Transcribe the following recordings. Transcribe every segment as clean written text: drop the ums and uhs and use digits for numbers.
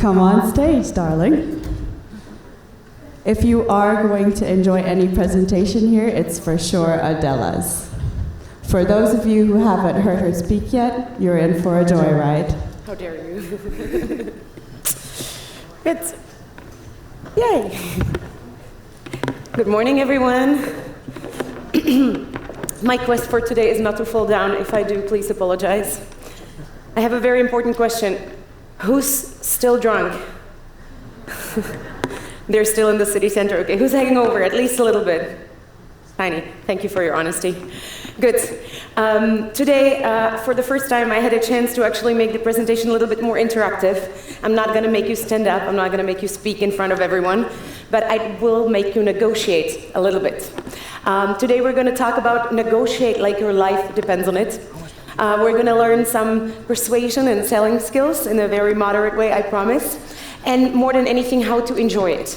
come on stage, darling. If you are going to enjoy any presentation here, it's for sure Adela's. For those of you who haven't heard her speak yet, you're in for a joyride. How dare you? It's yay! Good morning, everyone. My quest for today is not to fall down. If I do, please apologize. I have a very important question. Who's still drunk? They're still in the city center. Okay, who's hanging over at least a little bit? Tiny. Thank you for your honesty. Good. Today, for the first time, I had a chance to actually make the presentation a little bit more interactive. I'm not going to make you stand up. I'm not going to make you speak in front of everyone. But I will make you negotiate a little bit. Today, we're going to talk about negotiate like your life depends on it. We're going to learn some persuasion and selling skills in a very moderate way, I promise. And more than anything, how to enjoy it.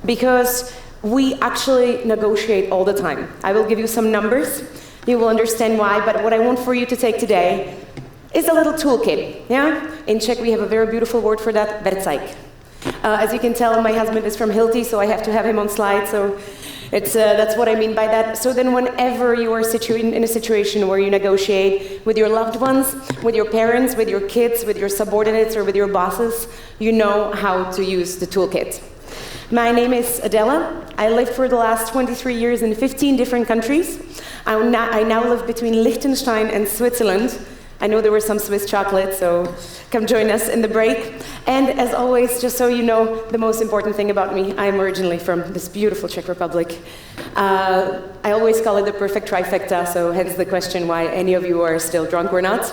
Because we actually negotiate all the time. I will give you some numbers. You will understand why, but what I want for you to take today is a little toolkit, yeah? In Czech, we have a very beautiful word for that, vercajk. As you can tell, my husband is from Hilti, so I have to have him on slide, so that's what I mean by that. So then whenever you are in a situation where you negotiate with your loved ones, with your parents, with your kids, with your subordinates, or with your bosses, you know how to use the toolkit. My name is Adela. I lived for the last 23 years in 15 different countries. I now live between Liechtenstein and Switzerland. I know there was some Swiss chocolate, so come join us in the break. And as always, just so you know, the most important thing about me, I'm originally from this beautiful Czech Republic. I always call it the perfect trifecta, so hence the question why any of you are still drunk or not.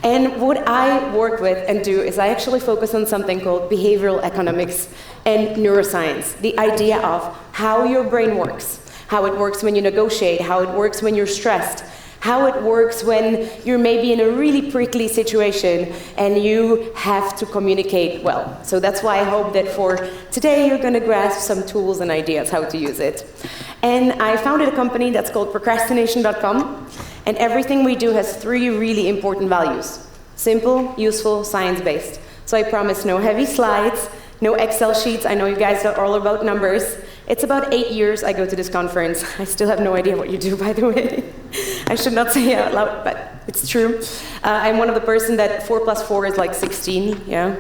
And what I work with and do is I actually focus on something called behavioral economics and neuroscience, the idea of how your brain works, how it works when you negotiate, how it works when you're stressed, how it works when you're maybe in a really prickly situation and you have to communicate well. So that's why I hope that for today you're going to grasp some tools and ideas how to use it. And I founded a company that's called procrastination.com, and everything we do has 3 really important values: simple, useful, science-based. So I promise no heavy slides, no Excel sheets. I know you guys are all about numbers. It's about 8 years I go to this conference. I still have no idea what you do, by the way. I should not say it out loud, but it's true. I'm one of the person that 4 plus 4 is like 16, yeah?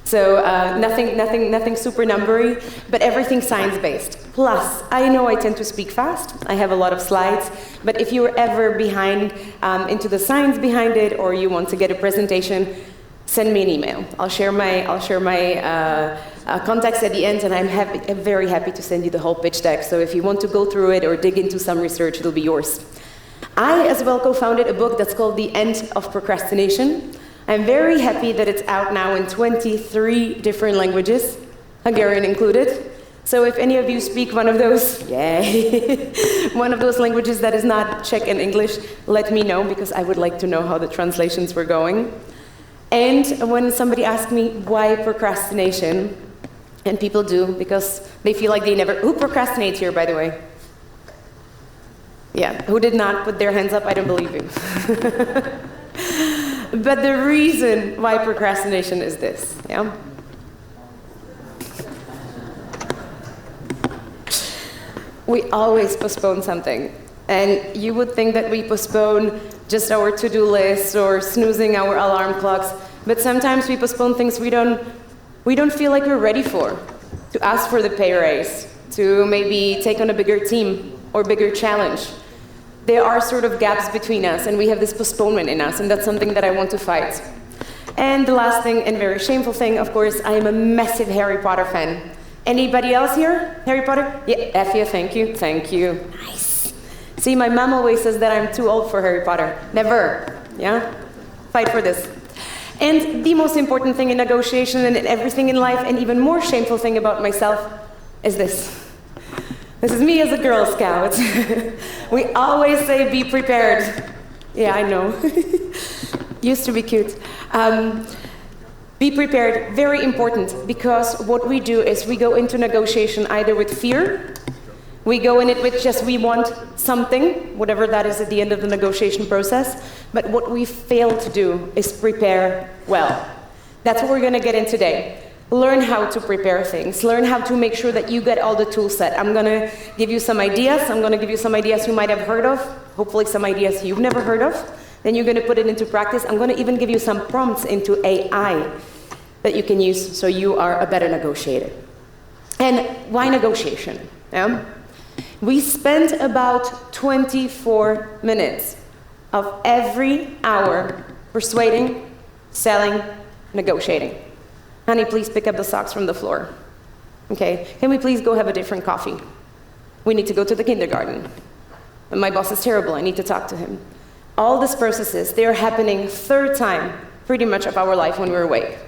So nothing super numbery, but everything science-based. Plus, I know I tend to speak fast. I have a lot of slides, but if you're ever behind into the science behind it, or you want to get a presentation, send me an email. I'll share my contacts at the end, and I'm very happy to send you the whole pitch deck. So if you want to go through it or dig into some research, it'll be yours. I as well co-founded a book that's called The End of Procrastination. I'm very happy that it's out now in 23 different languages, Hungarian included. So if any of you speak one of those, yay, one of those languages that is not Czech and English, let me know, because I would like to know how the translations were going. And when somebody asks me why procrastination, and people do, because they feel like they never... Who procrastinates here, by the way? Yeah, who did not put their hands up? I don't believe you. But the reason why procrastination is this, yeah? We always postpone something. And you would think that we postpone just our to-do list or snoozing our alarm clocks, but sometimes we postpone things we don't feel like we're ready for. To ask for the pay raise, to maybe take on a bigger team or bigger challenge. There are sort of gaps between us, and we have this postponement in us, and that's something that I want to fight. And the last thing, and very shameful thing, of course, I am a massive Harry Potter fan. Anybody else here? Harry Potter? Yeah, Effie, thank you, thank you. Nice. See, my mom always says that I'm too old for Harry Potter. Never, yeah? Fight for this. And the most important thing in negotiation and in everything in life, and even more shameful thing about myself, is this. This is me as a Girl Scout. We always say, be prepared. Yeah, I know. Used to be cute. Be prepared, very important, because what we do is we go into negotiation either with fear, we go in it with just we want something, whatever that is at the end of the negotiation process, but what we fail to do is prepare well. That's what we're going to get in today. learn how to prepare things, learn how to make sure that you get all the tool set. I'm gonna give you some ideas. I'm gonna give you some ideas you might have heard of, hopefully some ideas you've never heard of. Then you're gonna put it into practice. I'm gonna even give you some prompts into AI that you can use so you are a better negotiator. And why negotiation? Yeah? We spend about 24 minutes of every hour persuading, selling, negotiating. Honey, please pick up the socks from the floor. Okay, can we please go have a different coffee? We need to go to the kindergarten. My boss is terrible, I need to talk to him. All these processes, they are happening third time, pretty much of our life when we're awake.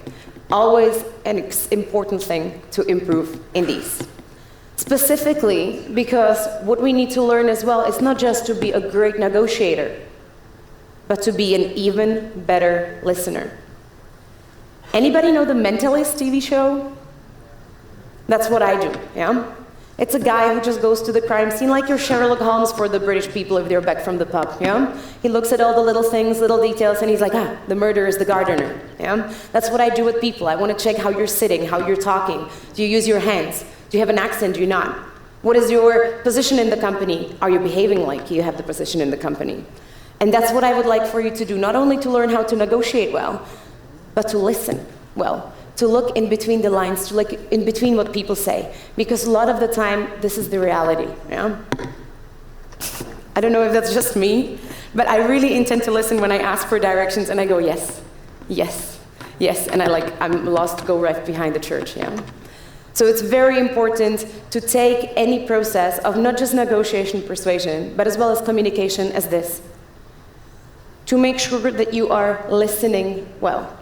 Always an important thing to improve in these. Specifically, because what we need to learn as well is not just to be a great negotiator, but to be an even better listener. Anybody know the Mentalist TV show? That's what I do, yeah? It's a guy who just goes to the crime scene, like your Sherlock Holmes for the British people if they're back from the pub, yeah? He looks at all the little things, little details, and he's like, the murderer is the gardener, yeah? That's what I do with people. I want to check how you're sitting, how you're talking. Do you use your hands? Do you have an accent? Do you not? What is your position in the company? Are you behaving like you have the position in the company? And that's what I would like for you to do, not only to learn how to negotiate well, but to listen well, to look in between the lines, to look in between what people say. Because a lot of the time, this is the reality, yeah? I don't know if that's just me, but I really intend to listen when I ask for directions and I go, yes, yes, yes, and I'm lost, go right behind the church, yeah? So it's very important to take any process of not just negotiation, persuasion, but as well as communication as this, to make sure that you are listening well.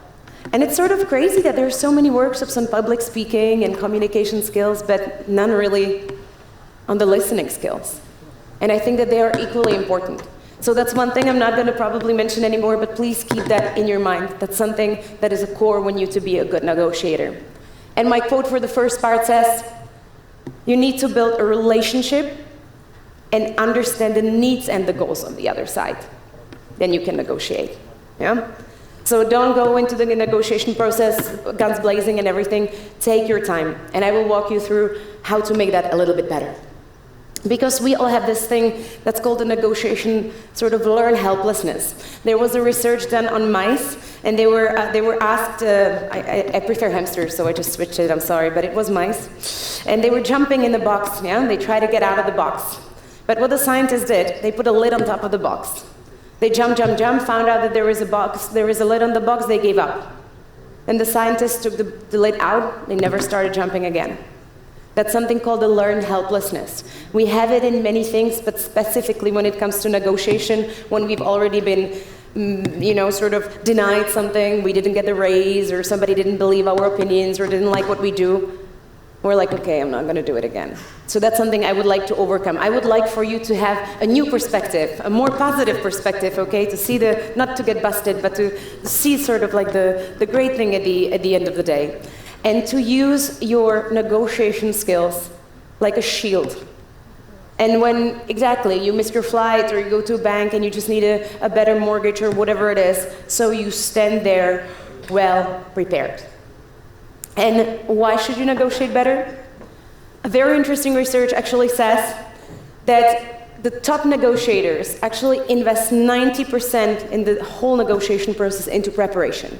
And it's sort of crazy that there are so many workshops on public speaking and communication skills, but none really on the listening skills. And I think that they are equally important. So that's one thing I'm not going to probably mention anymore, but please keep that in your mind. That's something that is a core when you to be a good negotiator. And my quote for the first part says, you need to build a relationship and understand the needs and the goals on the other side. Then you can negotiate, yeah? So don't go into the negotiation process, guns blazing and everything. Take your time, and I will walk you through how to make that a little bit better. Because we all have this thing that's called the negotiation sort of learned helplessness. There was a research done on mice, and they were asked, I prefer hamsters, so I just switched it, I'm sorry, but it was mice. And they were jumping in the box, yeah? They tried to get out of the box. But what the scientists did, they put a lid on top of the box. They jumped, found out that there was a lid on the box, they gave up. And the scientists took the lid out, they never started jumping again. That's something called the learned helplessness. We have it in many things, but specifically when it comes to negotiation, when we've already been, sort of denied something, we didn't get the raise, or somebody didn't believe our opinions, or didn't like what we do, we're like, okay, I'm not going to do it again. So that's something I would like to overcome. I would like for you to have a new perspective, a more positive perspective, okay? To see not to get busted, but to see sort of like the great thing at the end of the day. And to use your negotiation skills like a shield. And when, exactly, you miss your flight or you go to a bank and you just need a better mortgage or whatever it is, so you stand there well prepared. And why should you negotiate better? A very interesting research actually says that the top negotiators actually invest 90% in the whole negotiation process into preparation.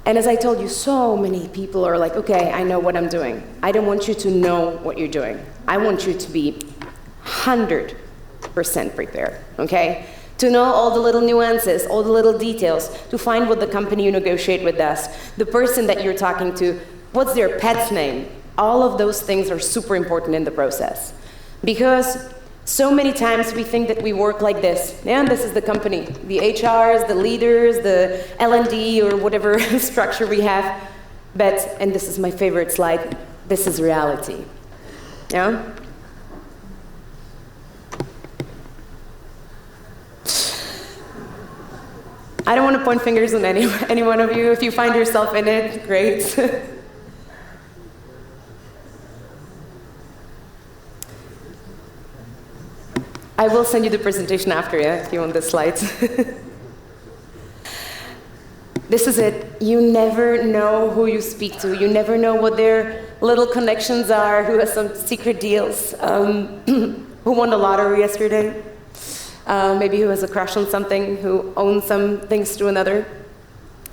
And as I told you, so many people are like, okay, I know what I'm doing. I don't want you to know what you're doing. I want you to be 100% prepared, okay? To know all the little nuances, all the little details, to find what the company you negotiate with does, the person that you're talking to, what's their pet's name. All of those things are super important in the process. Because so many times we think that we work like this. Yeah, this is the company, the HRs, the leaders, the L&D, or whatever structure we have. But, and this is my favorite slide, this is reality. Yeah? I don't want to point fingers on any one of you. If you find yourself in it, great. I will send you the presentation after, yeah, if you want the slides. This is it. You never know who you speak to. You never know what their little connections are, who has some secret deals, who won the lottery yesterday, maybe who has a crush on something, who owns some things to another.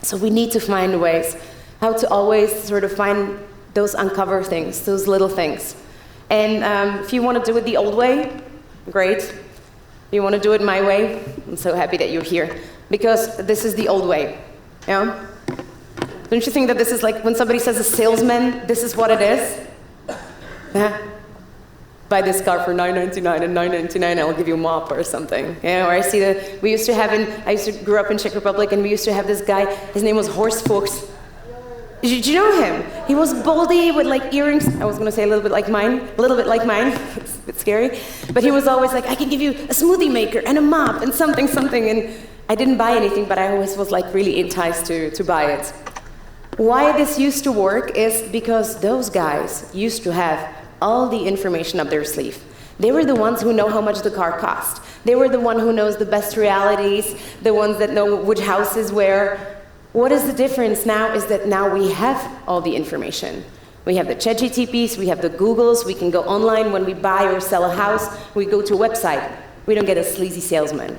So we need to find ways how to always sort of find those uncover things, those little things. And if you want to do it the old way, great. If you want to do it my way, I'm so happy that you're here. Because this is the old way. Yeah? Don't you think that this is like when somebody says a salesman, this is what it is? Yeah. Buy this car for $9.99 and $9.99 I'll give you a mop or something. Yeah, or I see that we used to have grew up in Czech Republic and we used to have this guy, his name was Horst Fuchs. Did you know him? He was baldy with like earrings. I was going to say a little bit like mine. It's a bit scary. But he was always like, I can give you a smoothie maker and a mop and something. And I didn't buy anything, but I always was like really enticed to buy it. Why this used to work is because those guys used to have all the information up their sleeve. They were the ones who know how much the car cost. They were the one who knows the best realities, the ones that know which house is where. What is the difference now is that now we have all the information. We have the ChatGPTs, we have the Googles, we can go online when we buy or sell a house, we go to a website. We don't get a sleazy salesman.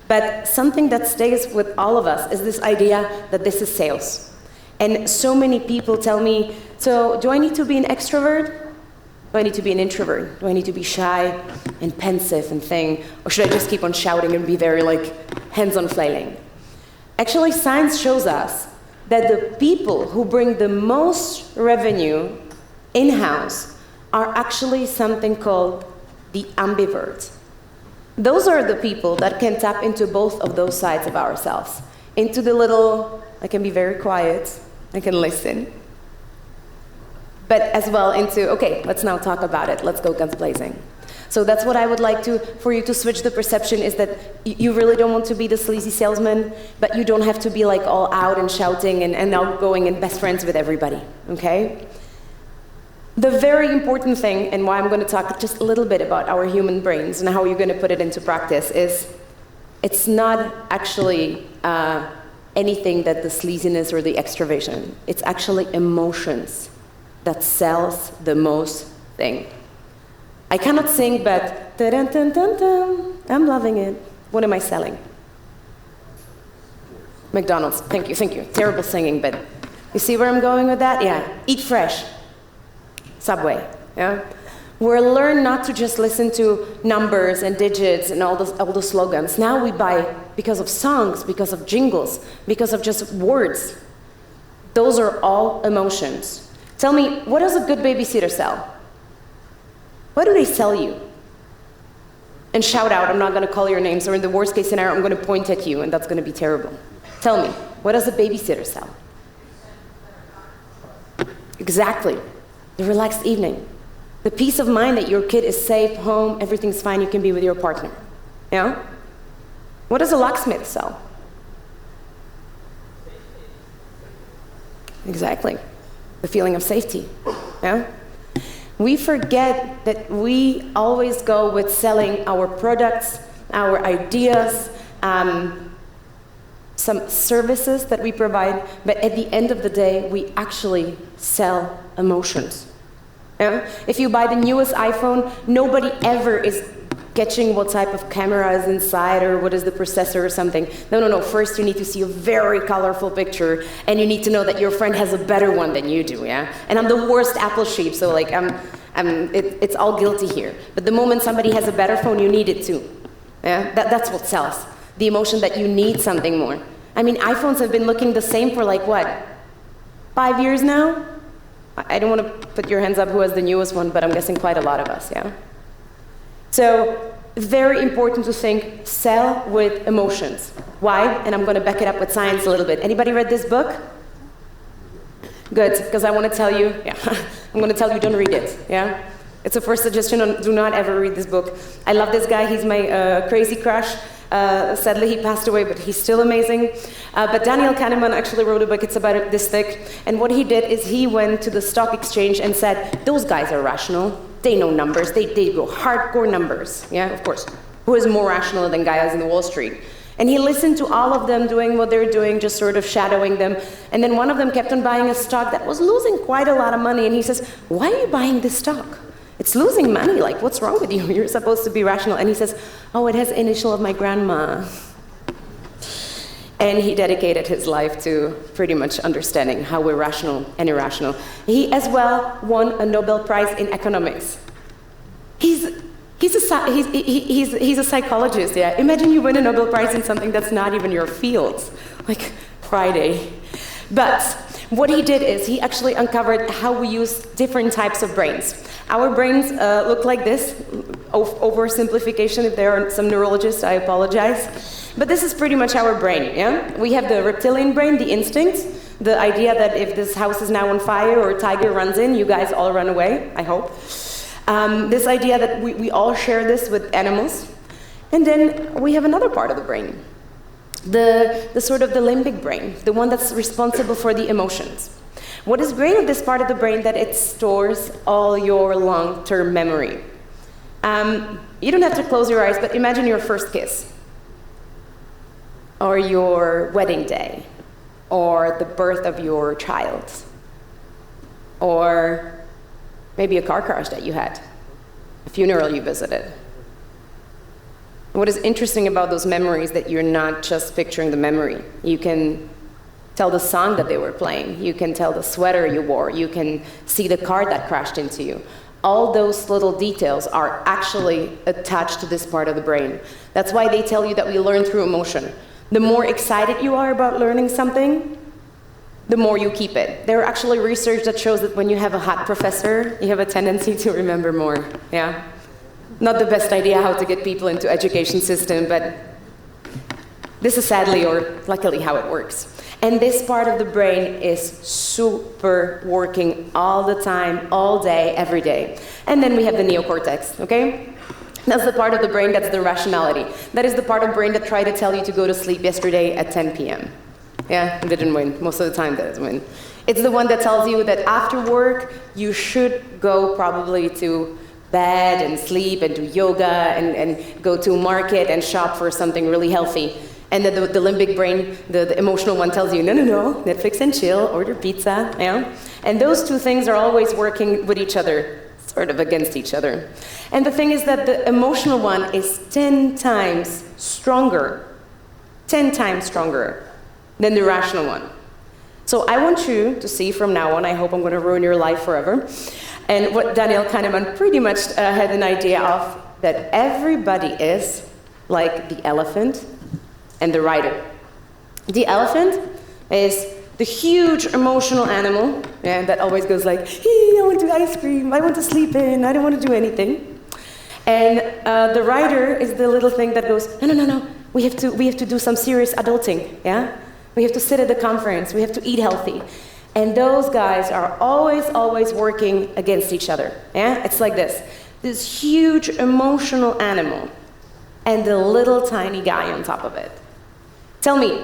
But something that stays with all of us is this idea that this is sales. And so many people tell me, so do I need to be an extrovert? Do I need to be an introvert? Do I need to be shy and pensive and thing? Or should I just keep on shouting and be very like hands-on flailing? Actually, science shows us that the people who bring the most revenue in-house are actually something called the ambivert. Those are the people that can tap into both of those sides of ourselves. Into the little, I can be very quiet, I can listen. But as well into, okay, let's now talk about it, let's go guns blazing. So that's what I would like for you to switch the perception is that you really don't want to be the sleazy salesman, but you don't have to be like all out and shouting and outgoing and best friends with everybody, okay? The very important thing, and why I'm going to talk just a little bit about our human brains and how you're going to put it into practice is it's not actually anything that the sleaziness or the extroversion, it's actually emotions that sells the most thing. I cannot sing, but I'm loving it. What am I selling? McDonald's, thank you. Terrible singing, but you see where I'm going with that? Yeah, eat fresh. Subway, yeah? We're learned not to just listen to numbers and digits and all the slogans. Now we buy because of songs, because of jingles, because of just words. Those are all emotions. Tell me, what does a good babysitter sell? What do they sell you? And shout out, I'm not going to call your names, or in the worst case scenario, I'm going to point at you, and that's going to be terrible. Tell me, what does a babysitter sell? Exactly. The relaxed evening. The peace of mind that your kid is safe, home, everything's fine, you can be with your partner. Yeah? What does a locksmith sell? Exactly. The feeling of safety. Yeah? We forget that we always go with selling our products, our ideas, some services that we provide, but at the end of the day, we actually sell emotions. Yeah? If you buy the newest iPhone, nobody ever is catching what type of camera is inside or what is the processor or something. No. First, you need to see a very colorful picture, and you need to know that your friend has a better one than you do. Yeah. And I'm the worst Apple sheep, so like it's all guilty here. But the moment somebody has a better phone, you need it too. Yeah. That's what sells. The emotion that you need something more. I mean, iPhones have been looking the same for like what? 5 years now? I don't want to put your hands up who has the newest one, but I'm guessing quite a lot of us. Yeah. So, very important to think, sell with emotions. Why? And I'm going to back it up with science a little bit. Anybody read this book? Good, because I want to tell you, I'm going to tell you don't read it, yeah? It's a first suggestion, do not ever read this book. I love this guy, he's my crazy crush. Sadly, he passed away, but he's still amazing. But Daniel Kahneman actually wrote a book, it's about this thick. And what he did is he went to the stock exchange and said, those guys are rational. They know numbers. They go hardcore numbers. Yeah, of course. Who is more rational than guys in the Wall Street? And he listened to all of them doing what they're doing, just sort of shadowing them. And then one of them kept on buying a stock that was losing quite a lot of money. And he says, why are you buying this stock? It's losing money. Like, what's wrong with you? You're supposed to be rational. And he says, oh, it has initial of my grandma. And he dedicated his life to pretty much understanding how we're rational and irrational. He as well won a Nobel Prize in economics. He's a psychologist, yeah. Imagine you win a Nobel Prize in something that's not even your field, like Friday. But what he did is he actually uncovered how we use different types of brains. Our brains look like this. Oversimplification, if there are some neurologists, I apologize. But this is pretty much our brain, yeah? We have the reptilian brain, the instinct, the idea that if this house is now on fire or a tiger runs in, you guys all run away, I hope. This idea that we all share this with animals. And then we have another part of the brain, the sort of the limbic brain, the one that's responsible for the emotions. What is great with this part of the brain that it stores all your long-term memory. You don't have to close your eyes, but imagine your first kiss, or your wedding day, or the birth of your child, or maybe a car crash that you had, a funeral you visited. What is interesting about those memories that you're not just picturing the memory. You can tell the song that they were playing. You can tell the sweater you wore. You can see the car that crashed into you. All those little details are actually attached to this part of the brain. That's why they tell you that we learn through emotion. The more excited you are about learning something, the more you keep it. There are actually research that shows that when you have a hot professor, you have a tendency to remember more, yeah? Not the best idea how to get people into education system, but this is sadly or luckily how it works. And this part of the brain is super working all the time, all day, every day. And then we have the neocortex, okay? That's the part of the brain that's the rationality. That is the part of the brain that tried to tell you to go to sleep yesterday at 10 p.m. Yeah, it didn't win. Most of the time, that doesn't win. It's the one that tells you that after work, you should go probably to bed and sleep and do yoga and go to a market and shop for something really healthy. And then the limbic brain, the emotional one, tells you, no, Netflix and chill, order pizza, yeah? And those two things are always working with each other, sort of against each other. And the thing is that the emotional one is 10 times stronger, 10 times stronger than the rational one. So I want you to see from now on, I hope I'm going to ruin your life forever, and what Daniel Kahneman pretty much had an idea of, that everybody is like the elephant and the rider. The elephant is the huge emotional animal, yeah, that always goes like, hey, I want to ice cream, I want to sleep in, I don't want to do anything. And the rider is the little thing that goes, no, we have to do some serious adulting, yeah? We have to sit at the conference, we have to eat healthy. And those guys are always working against each other, yeah? It's like this huge emotional animal and the little tiny guy on top of it. Tell me,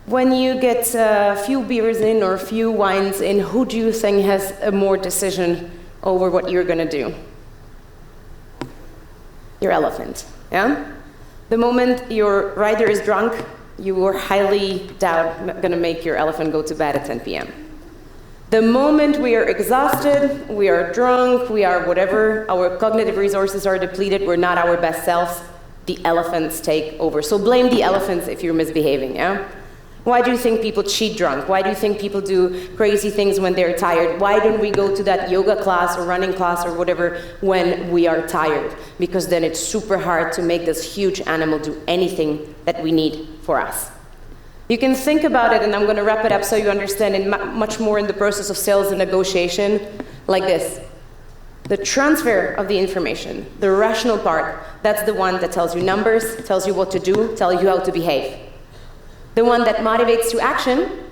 when you get a few beers in or a few wines in, who do you think has a more decision over what you're gonna do? Your elephant, yeah? The moment your rider is drunk, you are highly doubt gonna make your elephant go to bed at 10 p.m. The moment we are exhausted, we are drunk, we are whatever, our cognitive resources are depleted, we're not our best selves, the elephants take over. So blame the elephants if you're misbehaving, yeah? Why do you think people cheat drunk? Why do you think people do crazy things when they're tired? Why don't we go to that yoga class or running class or whatever when we are tired? Because then it's super hard to make this huge animal do anything that we need for us. You can think about it, and I'm going to wrap it up so you understand it much more in the process of sales and negotiation, like this. The transfer of the information, the rational part, that's the one that tells you numbers, tells you what to do, tells you how to behave. The one that motivates to action,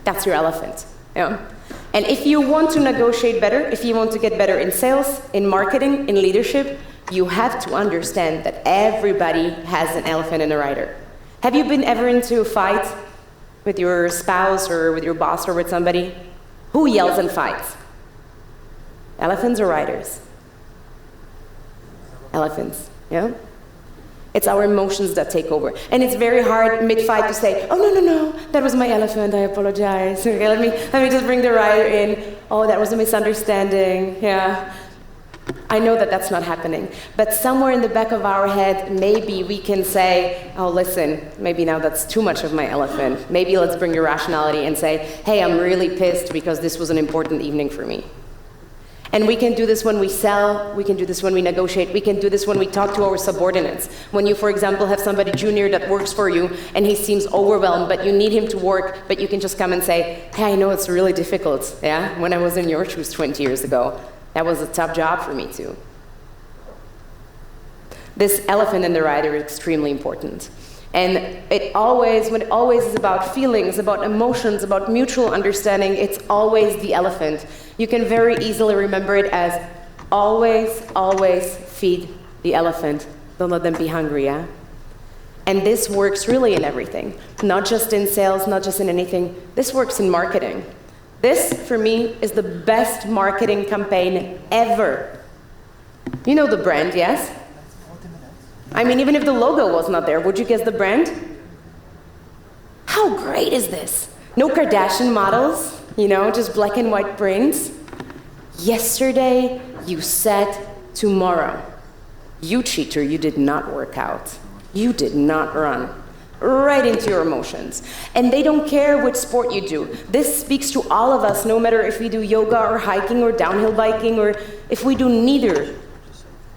that's your elephant. Yeah. And if you want to negotiate better, if you want to get better in sales, in marketing, in leadership, you have to understand that everybody has an elephant and a rider. Have you been ever into a fight with your spouse or with your boss or with somebody? Who yells and fights? Elephants or riders? Elephants, yeah? It's our emotions that take over. And it's very hard mid-fight to say, oh, no, that was my elephant, I apologize. Okay, let me just bring the rider in. Oh, that was a misunderstanding, yeah. I know that that's not happening. But somewhere in the back of our head, maybe we can say, oh, listen, maybe now that's too much of my elephant. Maybe let's bring your rationality and say, hey, I'm really pissed because this was an important evening for me. And we can do this when we sell, we can do this when we negotiate, we can do this when we talk to our subordinates. When you, for example, have somebody junior that works for you and he seems overwhelmed, but you need him to work, but you can just come and say, hey, I know it's really difficult, yeah? When I was in your shoes 20 years ago, that was a tough job for me too. This elephant in the rider is extremely important. And when it always is about feelings, about emotions, about mutual understanding, it's always the elephant. You can very easily remember it as always, always feed the elephant. Don't let them be hungry, yeah? And this works really in everything. Not just in sales, not just in anything. This works in marketing. This, for me, is the best marketing campaign ever. You know the brand, yes? I mean, even if the logo was not there, would you guess the brand? How great is this? No Kardashian models, you know, just black and white prints. Yesterday, you said tomorrow. You cheater, you did not work out. You did not run. Right into your emotions. And they don't care which sport you do. This speaks to all of us, no matter if we do yoga or hiking or downhill biking or if we do neither.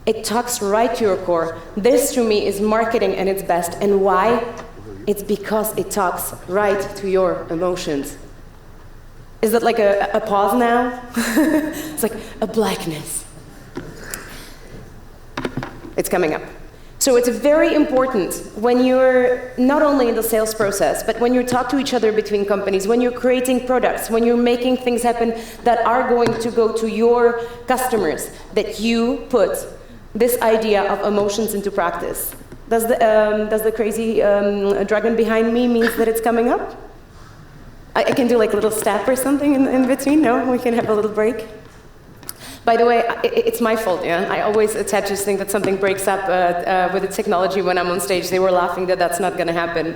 It talks right to your core. This, to me, is marketing at its best. And why? It's because it talks right to your emotions. Is that like a pause now? It's like a blackness. It's coming up. So it's very important when you're not only in the sales process, but when you talk to each other between companies, when you're creating products, when you're making things happen that are going to go to your customers, that you put this idea of emotions into practice. Does the crazy dragon behind me means that it's coming up? I can do like a little step or something in between? No? We can have a little break? By the way, it's my fault, yeah? I always attach this thing that something breaks up with the technology when I'm on stage. They were laughing that that's not going to happen.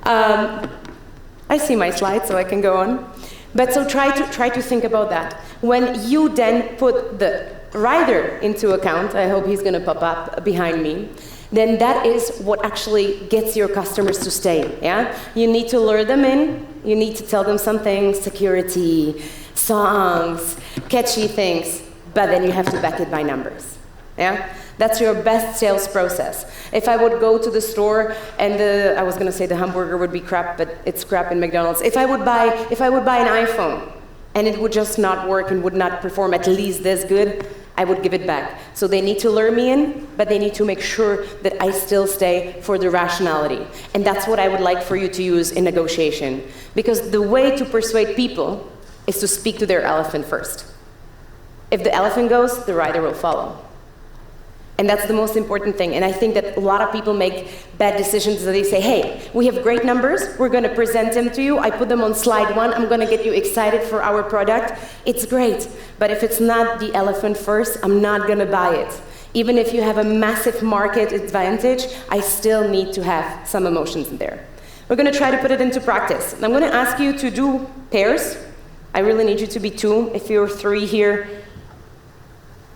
I see my slide, so I can go on. But so try to think about that. When you then put the rider into account, I hope he's going to pop up behind me, then that is what actually gets your customers to stay, yeah? You need to lure them in, you need to tell them something, security, songs, catchy things, but then you have to back it by numbers, yeah? That's your best sales process. If I would go to the store and I was going to say the hamburger would be crap, but it's crap in McDonald's. If I would buy an iPhone and it would just not work and would not perform at least this good, I would give it back. So they need to lure me in, but they need to make sure that I still stay for the rationality. And that's what I would like for you to use in negotiation. Because the way to persuade people is to speak to their elephant first. If the elephant goes, the rider will follow. And that's the most important thing. And I think that a lot of people make bad decisions. They say, hey, we have great numbers. We're going to present them to you. I put them on slide 1. I'm going to get you excited for our product. It's great. But if it's not the elephant first, I'm not going to buy it. Even if you have a massive market advantage, I still need to have some emotions in there. We're going to try to put it into practice. I'm going to ask you to do pairs. I really need you to be 2. If you're 3 here,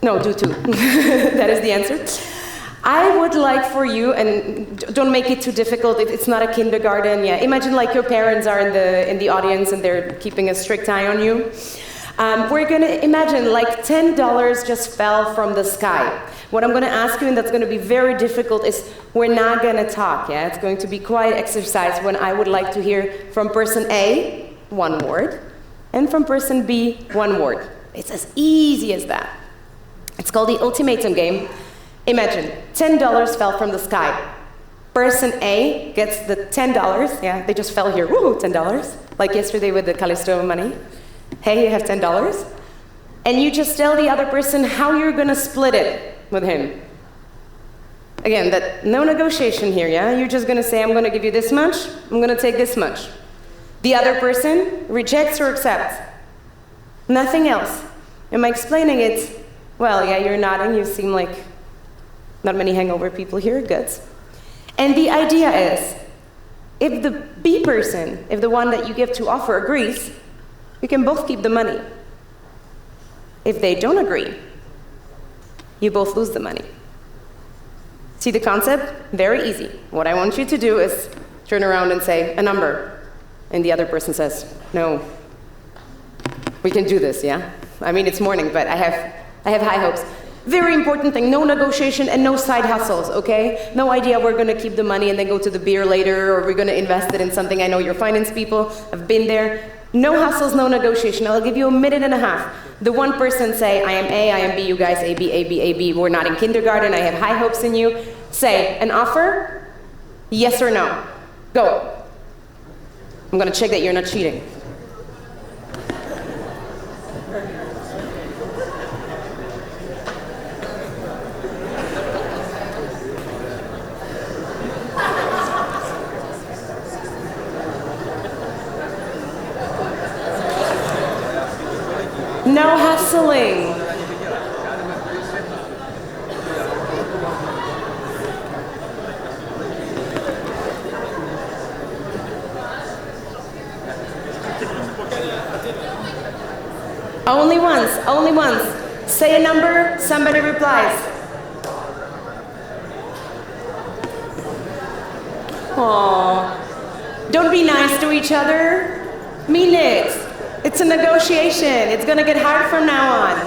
no, do 2. That is the answer. I would like for you, and don't make it too difficult. It's not a kindergarten. Yeah, imagine like your parents are in the audience and they're keeping a strict eye on you. We're going to imagine like $10 just fell from the sky. What I'm going to ask you, and that's going to be very difficult, is we're not going to talk. Yeah, it's going to be quiet exercise when I would like to hear from person A, 1 word, and from person B, 1 word. It's as easy as that. It's called the ultimatum game. Imagine, $10 fell from the sky. Person A gets the $10. Yeah, they just fell here. Woo, $10. Like yesterday with the Callisto money. Hey, you have $10. And you just tell the other person how you're going to split it with him. Again, no negotiation here, yeah? You're just going to say, I'm going to give you this much. I'm going to take this much. The other person rejects or accepts. Nothing else. Am I explaining it? Well, yeah, you're nodding. You seem like Not many hangover people here, good. And the idea is, if the B person, if the one that you give to offer agrees, you can both keep the money. If they don't agree, you both lose the money. See the concept? Very easy. What I want you to do is turn around and say a number. And the other person says, no, we can do this, yeah? I mean, it's morning, but I have high hopes. Very important thing, no negotiation and no side hustles, okay? No idea we're gonna keep the money and then go to the beer later, or we're gonna invest it in something. I know you're finance people, I've been there. No hustles, no negotiation. I'll give you a minute and a half. The one person say, I am A, I am B, you guys A, B, A, B, A, B. We're not in kindergarten, I have high hopes in you. Say, an offer? Yes or no? Go. I'm gonna check that you're not cheating. No hustling. Only once, only once. Say a number, somebody replies. Aww. Don't be nice to each other. Mean it. It's a negotiation. It's gonna get hard from now on.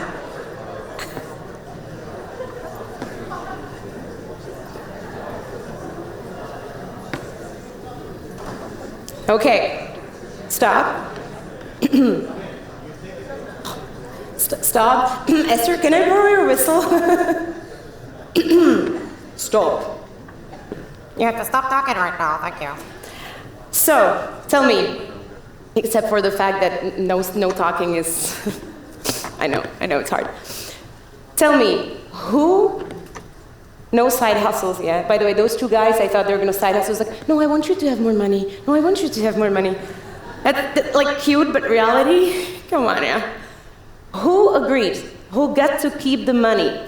Okay, stop. Stop. Esther, can I borrow your whistle? Stop. You have to stop talking right now, thank you. So, tell me, except for the fact that no talking is, I know it's hard. Tell me, who, no side hustles, yeah? By the way, those two guys, I thought they were gonna side hustle. I was like, no, I want you to have more money. No, I want you to have more money. That's like cute, but reality? Come on, yeah. Who agreed? Who got to keep the money?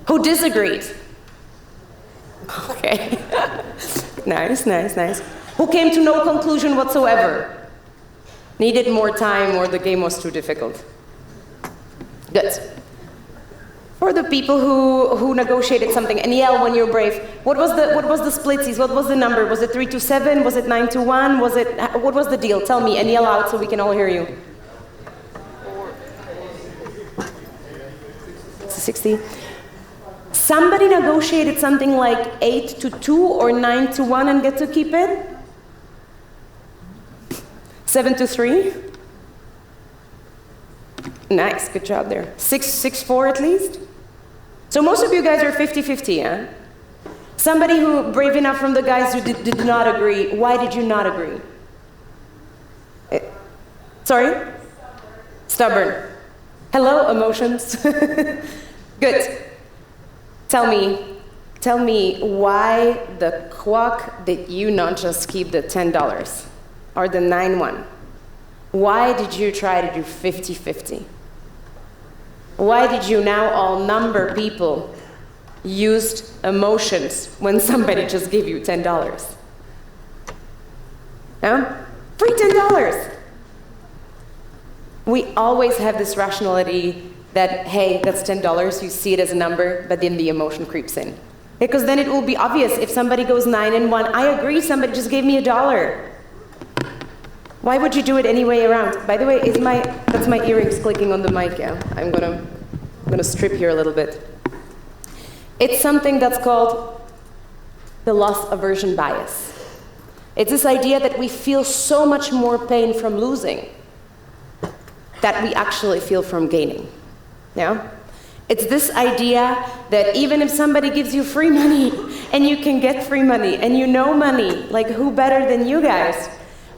Who disagreed? Okay. Nice, nice, nice. Who came to no conclusion whatsoever? Needed more time or the game was too difficult? Good. For the people who negotiated something, and yell when you're brave, what was the splitsies? What was the number? Was it 3-7? Was it 9-1? What was the deal? Tell me and yell out so we can all hear you. 60. Somebody negotiated something like 8-2 or 9-1 and get to keep it? 7-3? Nice, good job there. 6-4 at least? So most of you guys are 50-50, yeah? Somebody who, brave enough from the guys who did not agree, why did you not agree? Sorry? Stubborn. Hello, emotions. Good. Tell me why the quack did you not just keep the $10 or the 9-1? Why did you try to do 50-50? Why did you now all number people used emotions when somebody just gave you $10? No? Free $10. We always have this rationality that, hey, that's $10, you see it as a number, but then the emotion creeps in. Because then it will be obvious if somebody goes 9-1, I agree, somebody just gave me $1. Why would you do it any way around? By the way, that's my earrings clicking on the mic, yeah? I'm gonna strip here a little bit. It's something that's called the loss aversion bias. It's this idea that we feel so much more pain from losing that we actually feel from gaining. Yeah? It's this idea that even if somebody gives you free money, and you can get free money, and you know money, like who better than you guys?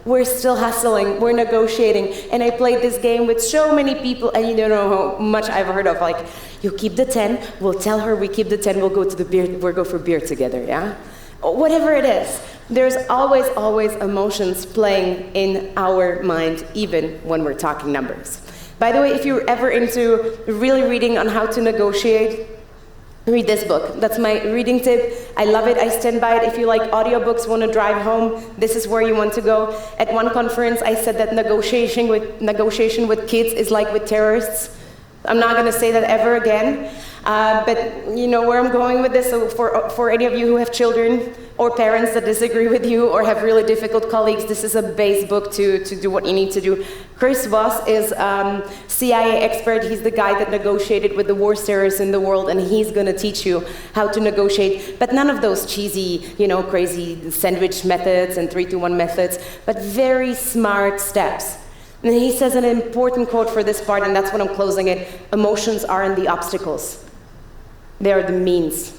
We're still hustling, we're negotiating, and I played this game with so many people, and you don't know how much I've heard of, like, you keep the 10, we'll tell her we keep the 10, we'll go to the beer, we'll go for beer together, yeah? Whatever it is, there's always emotions playing in our mind, even when we're talking numbers. By the way, if you're ever into really reading on how to negotiate, Read this book. That's my reading tip. I love it. I stand by it. If you like audiobooks, want to drive home, this is where you want to go. At one conference, I said that negotiation with kids is like with terrorists. I'm not going to say that ever again. But you know where I'm going with this. So for any of you who have children or parents that disagree with you or have really difficult colleagues, this is a base book to do what you need to do. Chris Voss is CIA expert. He's the guy that negotiated with the worst terrorists in the world, and he's going to teach you how to negotiate. But none of those cheesy, crazy sandwich methods and 3-2-1 methods, but very smart steps. And he says an important quote for this part, and that's when I'm closing it. Emotions aren't the obstacles. They are the means.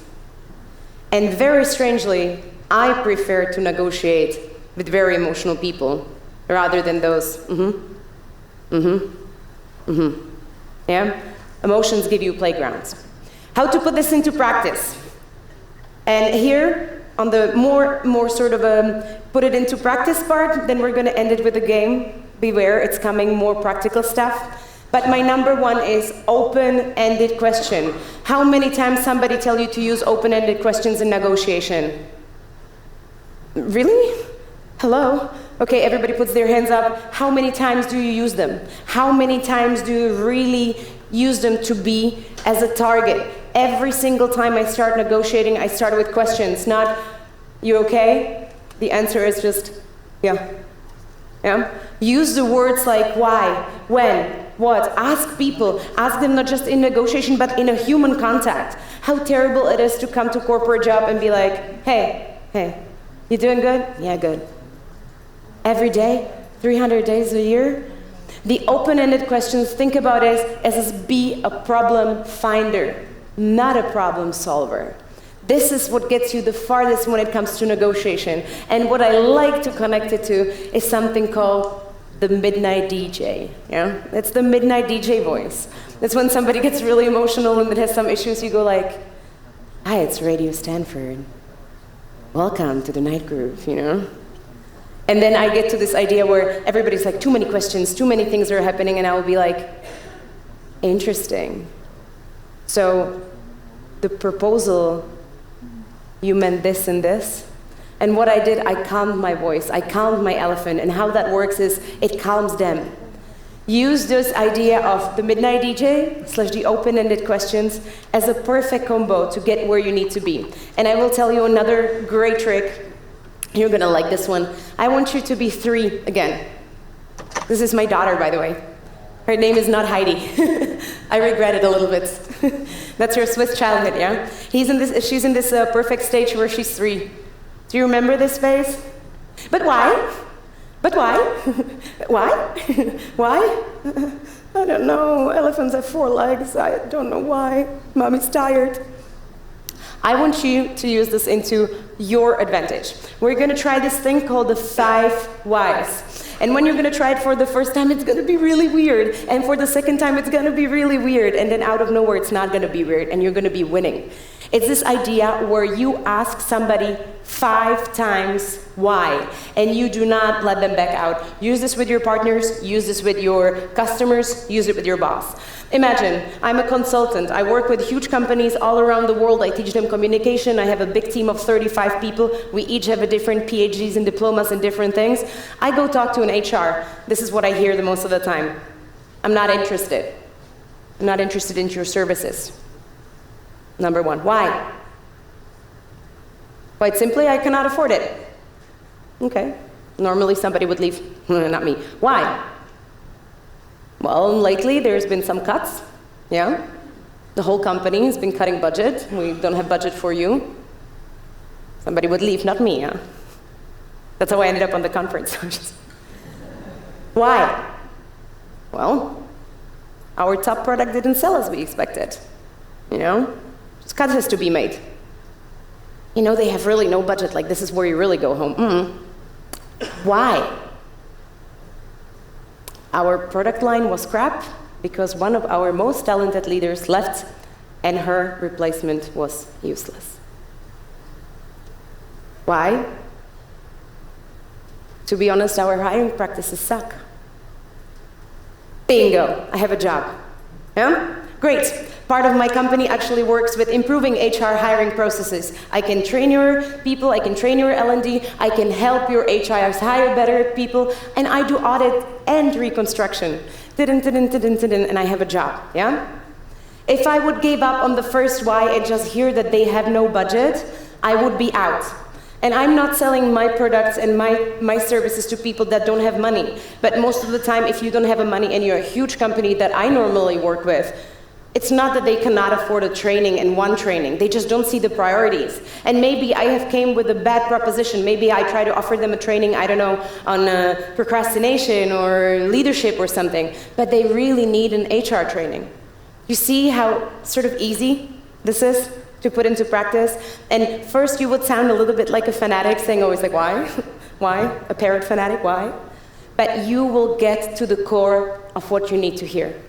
And very strangely, I prefer to negotiate with very emotional people rather than those, Yeah? Emotions give you playgrounds. How to put this into practice? And here, on the more sort of put it into practice part, then we're going to end it with a game. Beware, it's coming, more practical stuff. But my number one is open-ended question. How many times somebody tell you to use open-ended questions in negotiation? Really? Hello? Okay, everybody puts their hands up. How many times do you use them? How many times do you really use them to be as a target? Every single time I start negotiating, I start with questions, not, you okay? The answer is just, yeah. Yeah? Use the words like why, when, what. Ask people. Ask them not just in negotiation, but in a human contact. How terrible it is to come to corporate job and be like, hey, you doing good? Yeah, good. Every day, 300 days a year? The open-ended questions, think about it as be a problem finder, not a problem solver. This is what gets you the farthest when it comes to negotiation. And what I like to connect it to is something called the midnight DJ. Yeah? It's the midnight DJ voice. It's when somebody gets really emotional and it has some issues, you go like, hi, it's Radio Stanford. Welcome to the night groove, And then I get to this idea where everybody's like, too many questions, too many things are happening, and I will be like, interesting. So the proposal, you meant this and this? And what I did, I calmed my voice, I calmed my elephant, and how that works is it calms them. Use this idea of the midnight DJ / the open-ended questions as a perfect combo to get where you need to be. And I will tell you another great trick. You're gonna like this one. I want you to be 3 again. This is my daughter, by the way. Her name is not Heidi. I regret it a little bit. That's her Swiss childhood, yeah? She's in this perfect stage where she's 3. Do you remember this phase? But why? But why? Why? Why? I don't know. Elephants have 4 legs. I don't know why. Mommy's tired. I want you to use this into your advantage. We're going to try this thing called the 5 whys. And when you're going to try it for the first time, it's going to be really weird. And for the second time, it's going to be really weird. And then out of nowhere, it's not going to be weird, and you're going to be winning. It's this idea where you ask somebody 5 times why, and you do not let them back out. Use this with your partners, use this with your customers, use it with your boss. Imagine, I'm a consultant. I work with huge companies all around the world. I teach them communication. I have a big team of 35 people. We each have a different PhDs and diplomas in different things. I go talk to an HR. This is what I hear the most of the time. I'm not interested. I'm not interested in your services. Number 1, why? Quite simply, I cannot afford it. Okay, normally somebody would leave, not me. Why? Well, lately there's been some cuts, yeah? The whole company has been cutting budget. We don't have budget for you. Somebody would leave, not me, yeah? That's how I ended up on the conference. Why? Well, our top product didn't sell as we expected, Just cut has to be made. They have really no budget, like this is where you really go home. Why? Our product line was crap because one of our most talented leaders left and her replacement was useless. Why? To be honest, our hiring practices suck. Bingo, I have a job. Yeah? Great. Part of my company actually works with improving HR hiring processes. I can train your people, I can train your L&D, I can help your HRs hire better people, and I do audit and reconstruction. And I have a job, yeah? If I would give up on the first why and just hear that they have no budget, I would be out. And I'm not selling my products and my services to people that don't have money. But most of the time, if you don't have money and you're a huge company that I normally work with, it's not that they cannot afford a training and one training. They just don't see the priorities. And maybe I have came with a bad proposition. Maybe I try to offer them a training, I don't know, on procrastination or leadership or something. But they really need an HR training. You see how sort of easy this is to put into practice? And first you would sound a little bit like a fanatic, saying always like, why? Why? A parrot fanatic, why? But you will get to the core of what you need to hear.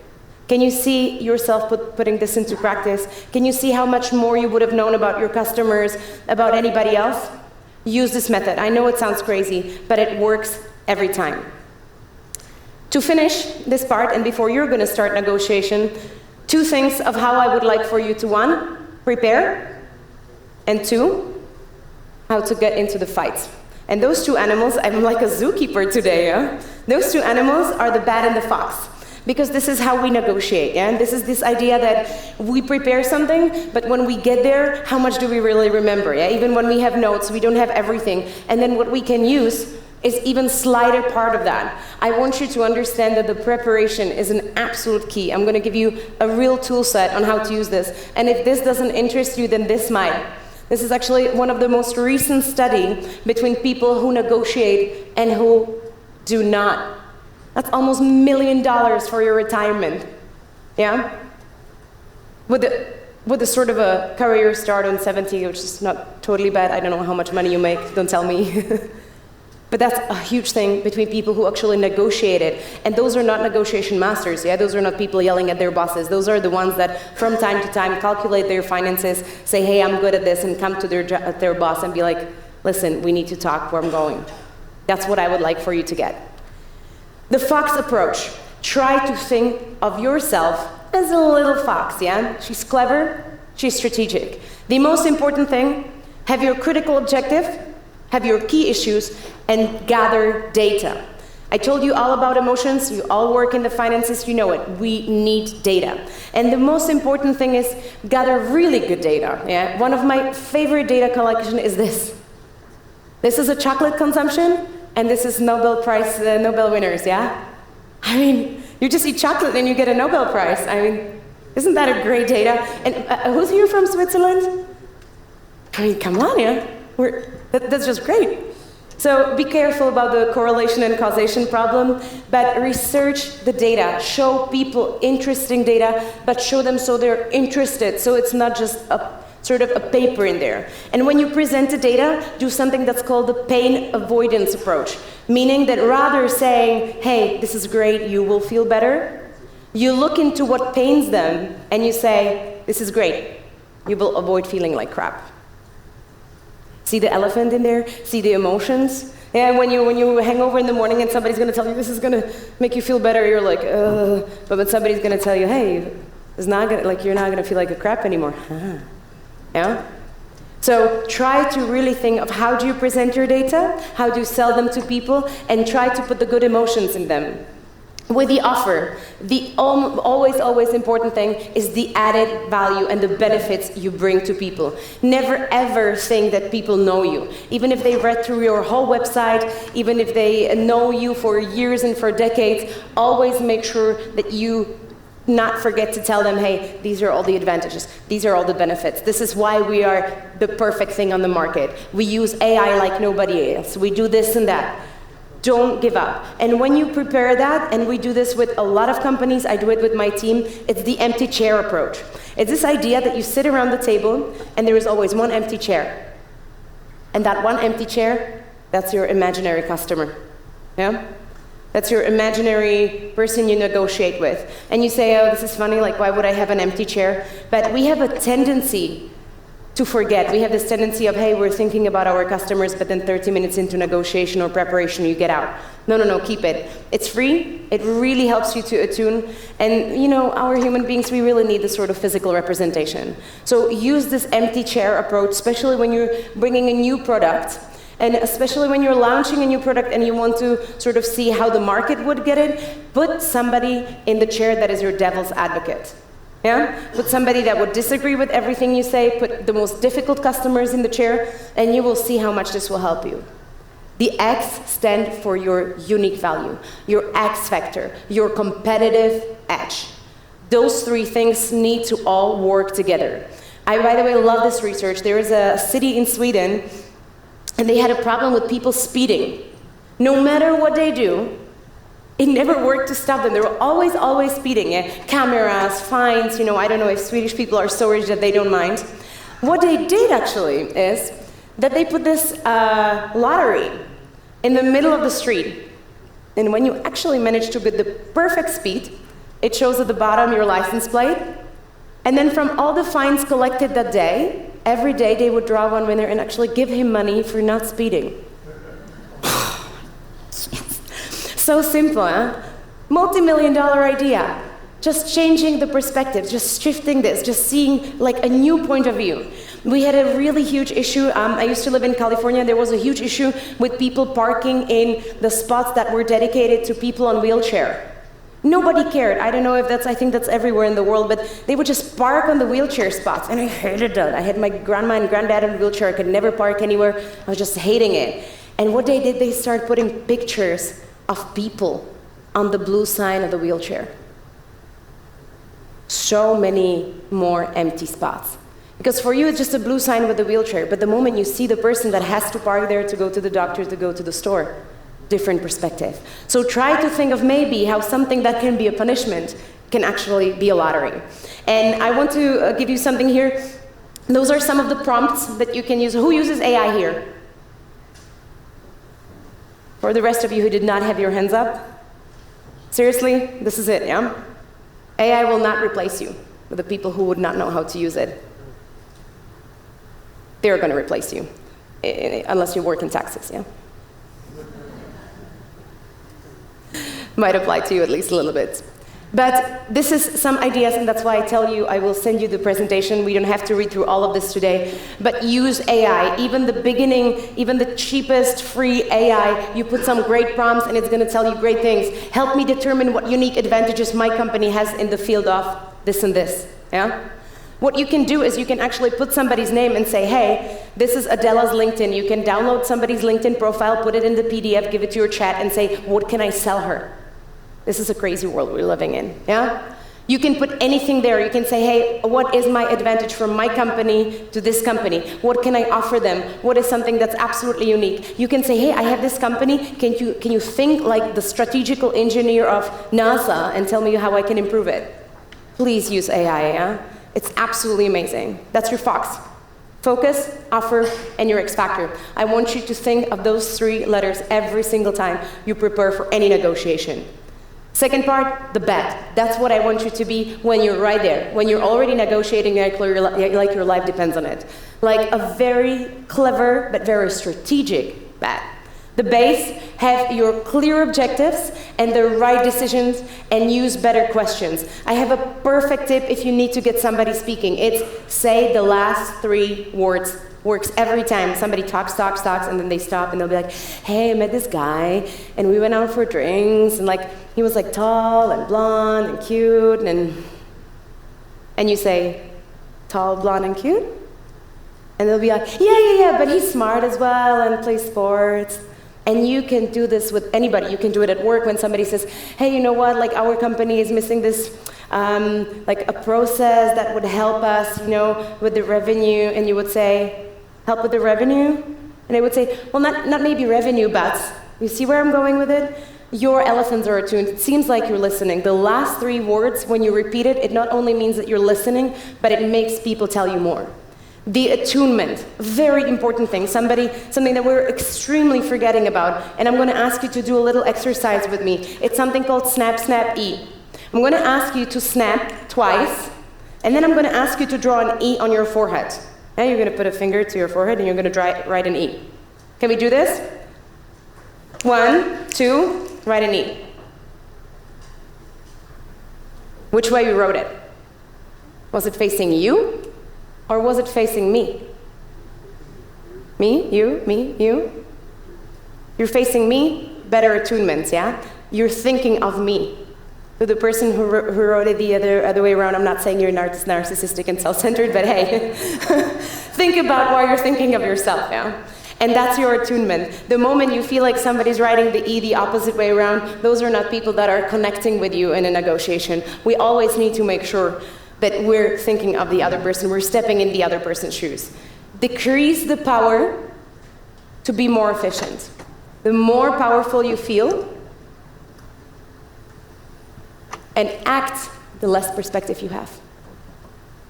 Can you see yourself putting this into practice? Can you see how much more you would have known about your customers, about anybody else? Use this method. I know it sounds crazy, but it works every time. To finish this part, and before you're going to start negotiation, 2 things of how I would like for you to, 1, prepare, and 2, how to get into the fight. And those 2 animals, I'm like a zookeeper today, yeah? Those 2 animals are the bat and the fox. Because this is how we negotiate, yeah? And this is this idea that we prepare something, but when we get there, how much do we really remember, yeah? Even when we have notes, we don't have everything. And then what we can use is even slighter part of that. I want you to understand that the preparation is an absolute key. I'm gonna give you a real tool set on how to use this. And if this doesn't interest you, then this might. This is actually one of the most recent study between people who negotiate and who do not. That's almost $1 million for your retirement, yeah? With a sort of a career start on 70, which is not totally bad. I don't know how much money you make, don't tell me. But that's a huge thing between people who actually negotiated. And those are not negotiation masters, yeah? Those are not people yelling at their bosses. Those are the ones that from time to time calculate their finances, say, hey, I'm good at this, and come to their boss and be like, listen, we need to talk where I'm going. That's what I would like for you to get. The fox approach. Try to think of yourself as a little fox, yeah? She's clever, she's strategic. The most important thing, have your critical objective, have your key issues, and gather data. I told you all about emotions, you all work in the finances, you know it. We need data. And the most important thing is gather really good data, yeah? One of my favorite data collection is this. This is a chocolate consumption, and this is Nobel Prize, Nobel winners, yeah? I mean, you just eat chocolate and you get a Nobel Prize. I mean, isn't that a great data? And who's here from Switzerland? I mean, come on, yeah? That's just great. So be careful about the correlation and causation problem, but research the data. Show people interesting data, but show them so they're interested, so it's not just a sort of a paper in there. And when you present the data, do something that's called the pain avoidance approach, meaning that rather saying, hey, this is great, you will feel better, you look into what pains them and you say, this is great, you will avoid feeling like crap. See the elephant in there? See the emotions? Yeah, when you hang over in the morning and somebody's gonna tell you this is gonna make you feel better, you're like, but when somebody's gonna tell you, hey, it's not gonna, like, you're not gonna feel like a crap anymore. Yeah? So try to really think of how do you present your data, how do you sell them to people, and try to put the good emotions in them. With the offer, the always important thing is the added value and the benefits you bring to people. Never ever think that people know you. Even if they read through your whole website, even if they know you for years and for decades, always make sure that you not forget to tell them, hey, these are all the advantages, these are all the benefits. This is why we are the perfect thing on the market. We use AI like nobody else. We do this and that. Don't give up. And when you prepare that, and we do this with a lot of companies, I do it with my team, it's the empty chair approach. It's this idea that you sit around the table and there is always one empty chair. And that one empty chair, that's your imaginary customer. Yeah? That's your imaginary person you negotiate with. And you say, oh, this is funny, like, why would I have an empty chair? But we have a tendency to forget. We have this tendency of, hey, we're thinking about our customers, but then 30 minutes into negotiation or preparation, you get out. No, keep it. It's free. It really helps you to attune. And, you know, our human beings, we really need this sort of physical representation. So use this empty chair approach, especially when you're bringing a new product, and especially when you're launching a new product and you want to sort of see how the market would get it. Put somebody in the chair that is your devil's advocate. Yeah? Put somebody that would disagree with everything you say, put the most difficult customers in the chair, and you will see how much this will help you. The X stand for your unique value, your X factor, your competitive edge. Those three things need to all work together. I, by the way, love this research. There is a city in Sweden, and they had a problem with people speeding. No matter what they do, it never worked to stop them. They were always speeding. Yeah? Cameras, fines, you know, I don't know if Swedish people are so rich that they don't mind. What they did actually is that they put this lottery in the middle of the street. And when you actually manage to get the perfect speed, it shows at the bottom your license plate. And then from all the fines collected that day, every day they would draw one winner and actually give him money for not speeding. So simple, huh? Multi-million-dollar idea. Just changing the perspective, just shifting this, just seeing like a new point of view. We had a really huge issue. I used to live in California. There was a huge issue with people parking in the spots that were dedicated to people on wheelchair. Nobody cared. I don't know if I think that's everywhere in the world, but they would just park on the wheelchair spots, and I hated that. I had my grandma and granddad in a wheelchair. I could never park anywhere. I was just hating it. And what they did, they started putting pictures of people on the blue sign of the wheelchair. So many more empty spots. Because for you, it's just a blue sign with a wheelchair, but the moment you see the person that has to park there to go to the doctor, to go to the store, different perspective. So try to think of maybe how something that can be a punishment can actually be a lottery. And I want to give you something here. Those are some of the prompts that you can use. Who uses AI here? For the rest of you who did not have your hands up, seriously, this is it, yeah? AI will not replace you with the people who would not know how to use it. They're going to replace you, unless you work in taxes, yeah? Might apply to you at least a little bit. But this is some ideas, and that's why I tell you I will send you the presentation. We don't have to read through all of this today, but use AI. Even the beginning, even the cheapest free AI, you put some great prompts and it's going to tell you great things. Help me determine what unique advantages my company has in the field of this and this. Yeah? What you can do is you can actually put somebody's name and say, hey, this is Adela's LinkedIn. You can download somebody's LinkedIn profile, put it in the PDF, give it to your chat, and say, what can I sell her? This is a crazy world we're living in, yeah? You can put anything there. You can say, hey, what is my advantage from my company to this company? What can I offer them? What is something that's absolutely unique? You can say, hey, I have this company. Can you think like the strategical engineer of NASA and tell me how I can improve it? Please use AI, yeah? It's absolutely amazing. That's your Fox. Focus, offer, and your X factor. I want you to think of those three letters every single time you prepare for any negotiation. Second part, the bet. That's what I want you to be when you're right there, when you're already negotiating like your life depends on it. Like a very clever but very strategic bet. The base, have your clear objectives and the right decisions and use better questions. I have a perfect tip if you need to get somebody speaking. It's say the last 3 words. Works every time. Somebody talks, and then they stop and they'll be like, hey, I met this guy and we went out for drinks and like he was like tall and blonde and cute and you say, tall, blonde, and cute? And they'll be like, yeah, but he's smart as well and plays sports. And you can do this with anybody. You can do it at work when somebody says, hey, you know what, like our company is missing this like a process that would help us, you know, with the revenue. And you would say, help with the revenue? And they would say, well, not maybe revenue, but you see where I'm going with it? Your elephants are attuned. It seems like you're listening. The last 3 words, when you repeat it, it not only means that you're listening, but it makes people tell you more. The attunement, very important thing, something that we're extremely forgetting about. And I'm going to ask you to do a little exercise with me. It's something called snap, snap, E. I'm going to ask you to snap twice, and then I'm going to ask you to draw an E on your forehead. Now you're going to put a finger to your forehead and you're going to write an E. Can we do this? 1, 2, write an E. Which way you wrote it? Was it facing you? Or was it facing me? Me, you? You're facing me, better attunements, yeah? You're thinking of me. To the person who wrote it the other way around, I'm not saying you're narcissistic and self-centered, but hey, think about why you're thinking of yourself, yeah? And that's your attunement. The moment you feel like somebody's writing the E the opposite way around, those are not people that are connecting with you in a negotiation. We always need to make sure that we're thinking of the other person, we're stepping in the other person's shoes. Decrease the power to be more efficient. The more powerful you feel, and act, the less perspective you have.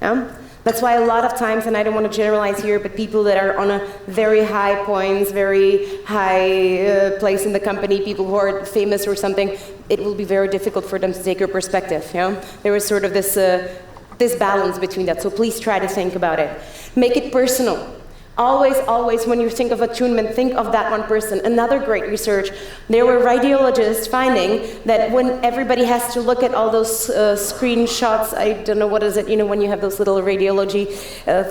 Yeah? That's why a lot of times, and I don't want to generalize here, but people that are on a very high points, very high place in the company, people who are famous or something, it will be very difficult for them to take your perspective. Yeah? There is sort of this balance between that, so please try to think about it. Make it personal. Always, when you think of attunement, think of that one person. Another great research, there were radiologists finding that when everybody has to look at all those screenshots, I don't know what is it, you know, when you have those little radiology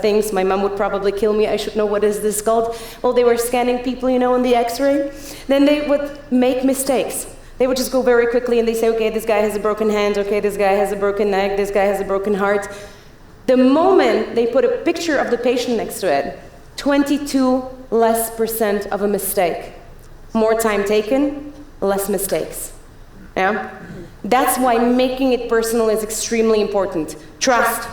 things, my mom would probably kill me, I should know what is this called. Well, they were scanning people, you know, in the x-ray. Then they would make mistakes. They would just go very quickly and they say, okay, this guy has a broken hand, okay, this guy has a broken neck, this guy has a broken heart. The moment they put a picture of the patient next to it, 22% less of a mistake. More time taken, less mistakes. Yeah? That's why making it personal is extremely important. Trust.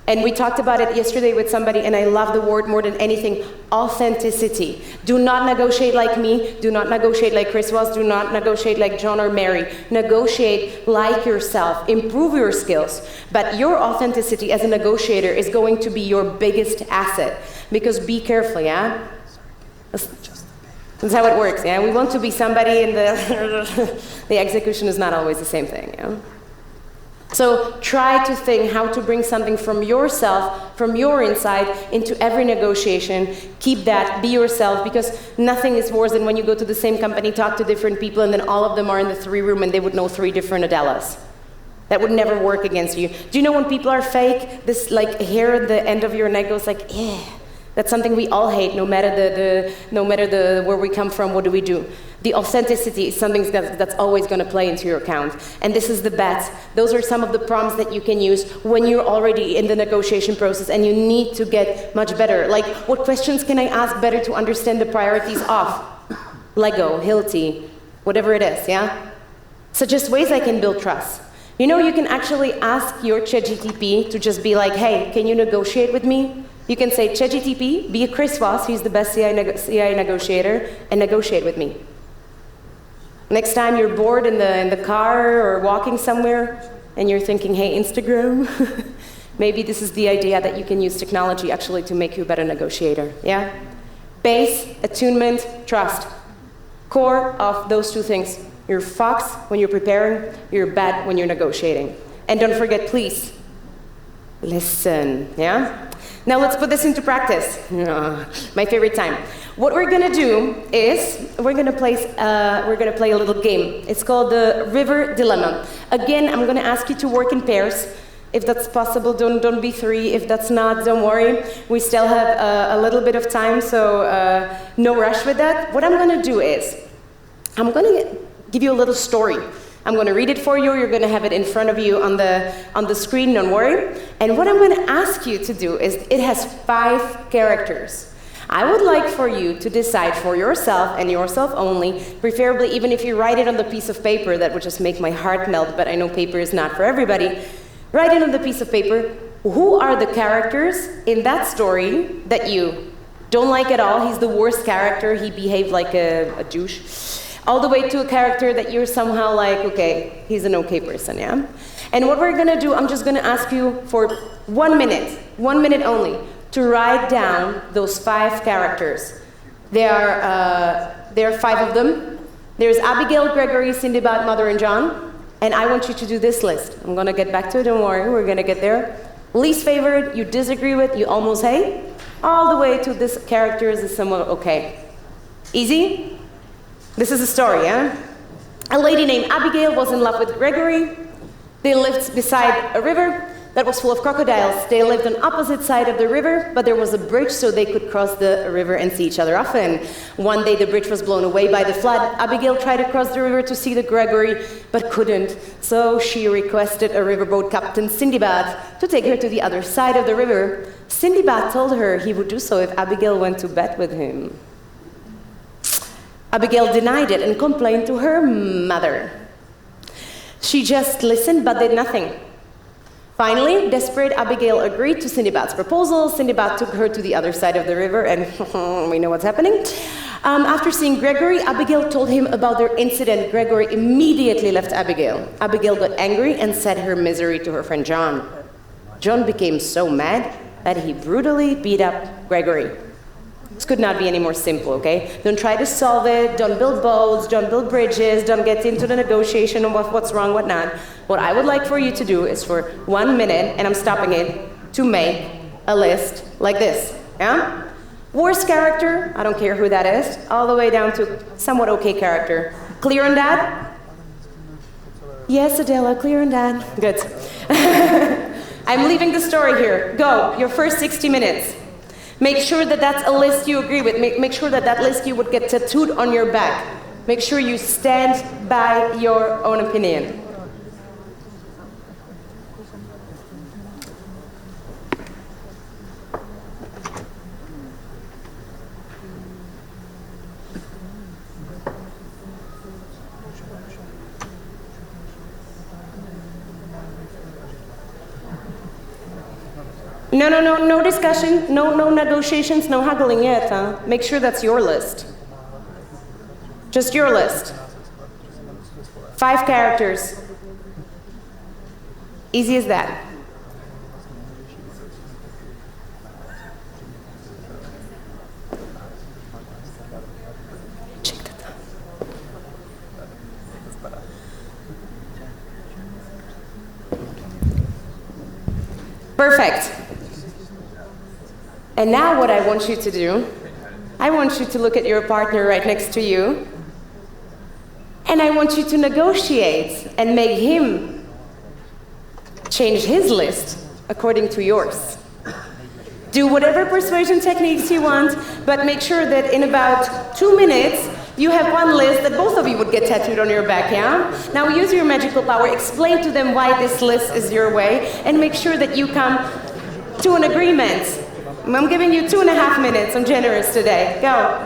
And we talked about it yesterday with somebody, and I love the word more than anything, authenticity. Do not negotiate like me. Do not negotiate like Chris was. Do not negotiate like John or Mary. Negotiate like yourself. Improve your skills. But your authenticity as a negotiator is going to be your biggest asset. Because be careful, yeah? That's how it works, yeah? We want to be somebody, and the execution is not always the same thing, yeah? So try to think how to bring something from yourself, from your inside, into every negotiation. Keep that, be yourself, because nothing is worse than when you go to the same company, talk to different people, and then all of them are in the 3 room and they would know 3 different Adelas. That would never work against you. Do you know when people are fake, this like hair at the end of your neck goes like, eh. That's something we all hate, no matter where we come from, what do we do? The authenticity is something that's always going to play into your account. And this is the bet. Those are some of the prompts that you can use when you're already in the negotiation process and you need to get much better. Like, what questions can I ask better to understand the priorities of Lego, Hilti, whatever it is, yeah? Suggest ways I can build trust. You know, you can actually ask your ChatGPT to just be like, hey, can you negotiate with me? You can say, ChatGPT, be a Chris Voss, he's the best CI negotiator, and negotiate with me. Next time you're bored in the car or walking somewhere, and you're thinking, hey, Instagram, maybe this is the idea that you can use technology actually to make you a better negotiator, yeah? Base, attunement, trust. Core of those 2 things. You're fox when you're preparing, you're bat when you're negotiating. And don't forget, please, listen, yeah? Now let's put this into practice. My favorite time. What we're gonna do is we're gonna play a little game. It's called the River Dilemma. Again, I'm gonna ask you to work in pairs. If that's possible, don't be 3. If that's not, don't worry. We still have a little bit of time, so no rush with that. What I'm gonna do is I'm gonna give you a little story. I'm going to read it for you. You're going to have it in front of you on the screen, don't worry. And what I'm going to ask you to do is, it has 5 characters. I would like for you to decide for yourself and yourself only, preferably even if you write it on the piece of paper, that would just make my heart melt, but I know paper is not for everybody. Write it on the piece of paper. Who are the characters in that story that you don't like at all? He's the worst character. He behaved like a douche. All the way to a character that you're somehow like, okay, he's an okay person, yeah? And what we're gonna do, I'm just gonna ask you for 1 minute only, to write down those 5 characters. There are 5 of them. There's Abigail, Gregory, Cindy, Mother, and John. And I want you to do this list. I'm gonna get back to it, don't worry, we're gonna get there. least favorite, you disagree with, you almost hate, all the way to this characters is somewhat okay. Easy? This is a story, yeah? A lady named Abigail was in love with Gregory. They lived beside a river that was full of crocodiles. They lived on opposite side of the river, but there was a bridge so they could cross the river and see each other often. One day the bridge was blown away by the flood. Abigail tried to cross the river to see the Gregory, but couldn't. So she requested a riverboat captain, Sindibad, to take her to the other side of the river. Sindibad told her he would do so if Abigail went to bed with him. Abigail denied it and complained to her mother. She just listened but did nothing. Finally, desperate, Abigail agreed to Sindibad's proposal. Sindibad took her to the other side of the river, and we know what's happening. After seeing Gregory, Abigail told him about their incident. Gregory immediately left Abigail. Abigail got angry and said her misery to her friend John. John became so mad that he brutally beat up Gregory. This could not be any more simple, okay? Don't try to solve it, don't build boats, don't build bridges, don't get into the negotiation of what's wrong, what not. What I would like for you to do is for 1 minute, and I'm stopping it, to make a list like this, yeah? Worst character, I don't care who that is, all the way down to somewhat okay character. Clear on that? Yes, Adela, clear on that. Good. I'm leaving the story here. Go, your first 60 minutes. Make sure that that's a list you agree with. Make sure that that list you would get tattooed on your back. Make sure you stand by your own opinion. No discussion, no negotiations, no haggling yet, huh? Make sure that's your list. Just your list. 5 characters. Easy as that. Check that out. Perfect. And now what I want you to do, I want you to look at your partner right next to you, and I want you to negotiate and make him change his list according to yours. Do whatever persuasion techniques you want, but make sure that in about 2 minutes, you have one list that both of you would get tattooed on your back, yeah? Now use your magical power, explain to them why this list is your way, and make sure that you come to an agreement. I'm giving you 2.5 minutes. I'm generous today. Go.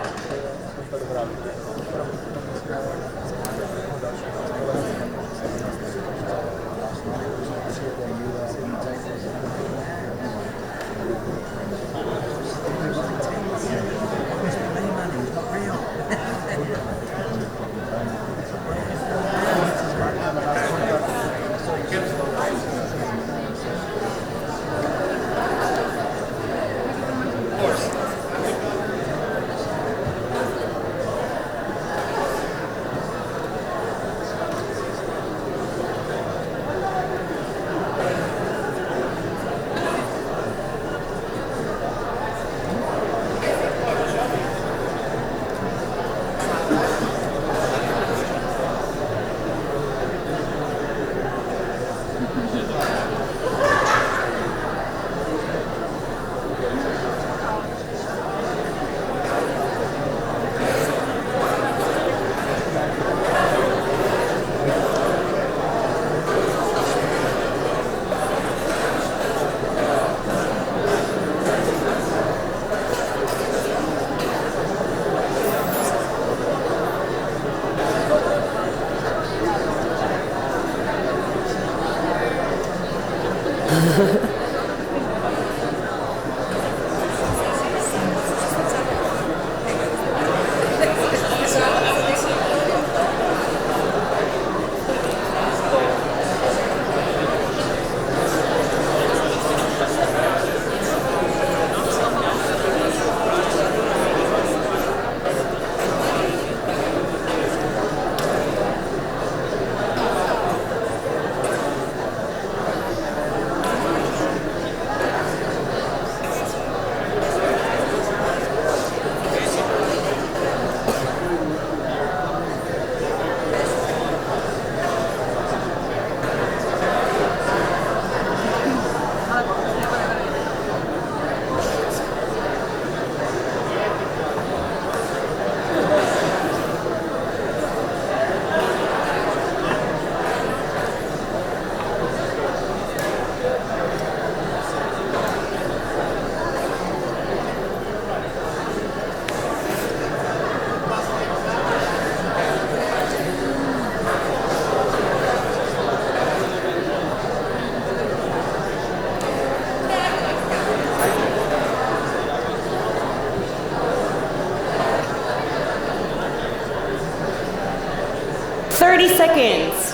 seconds.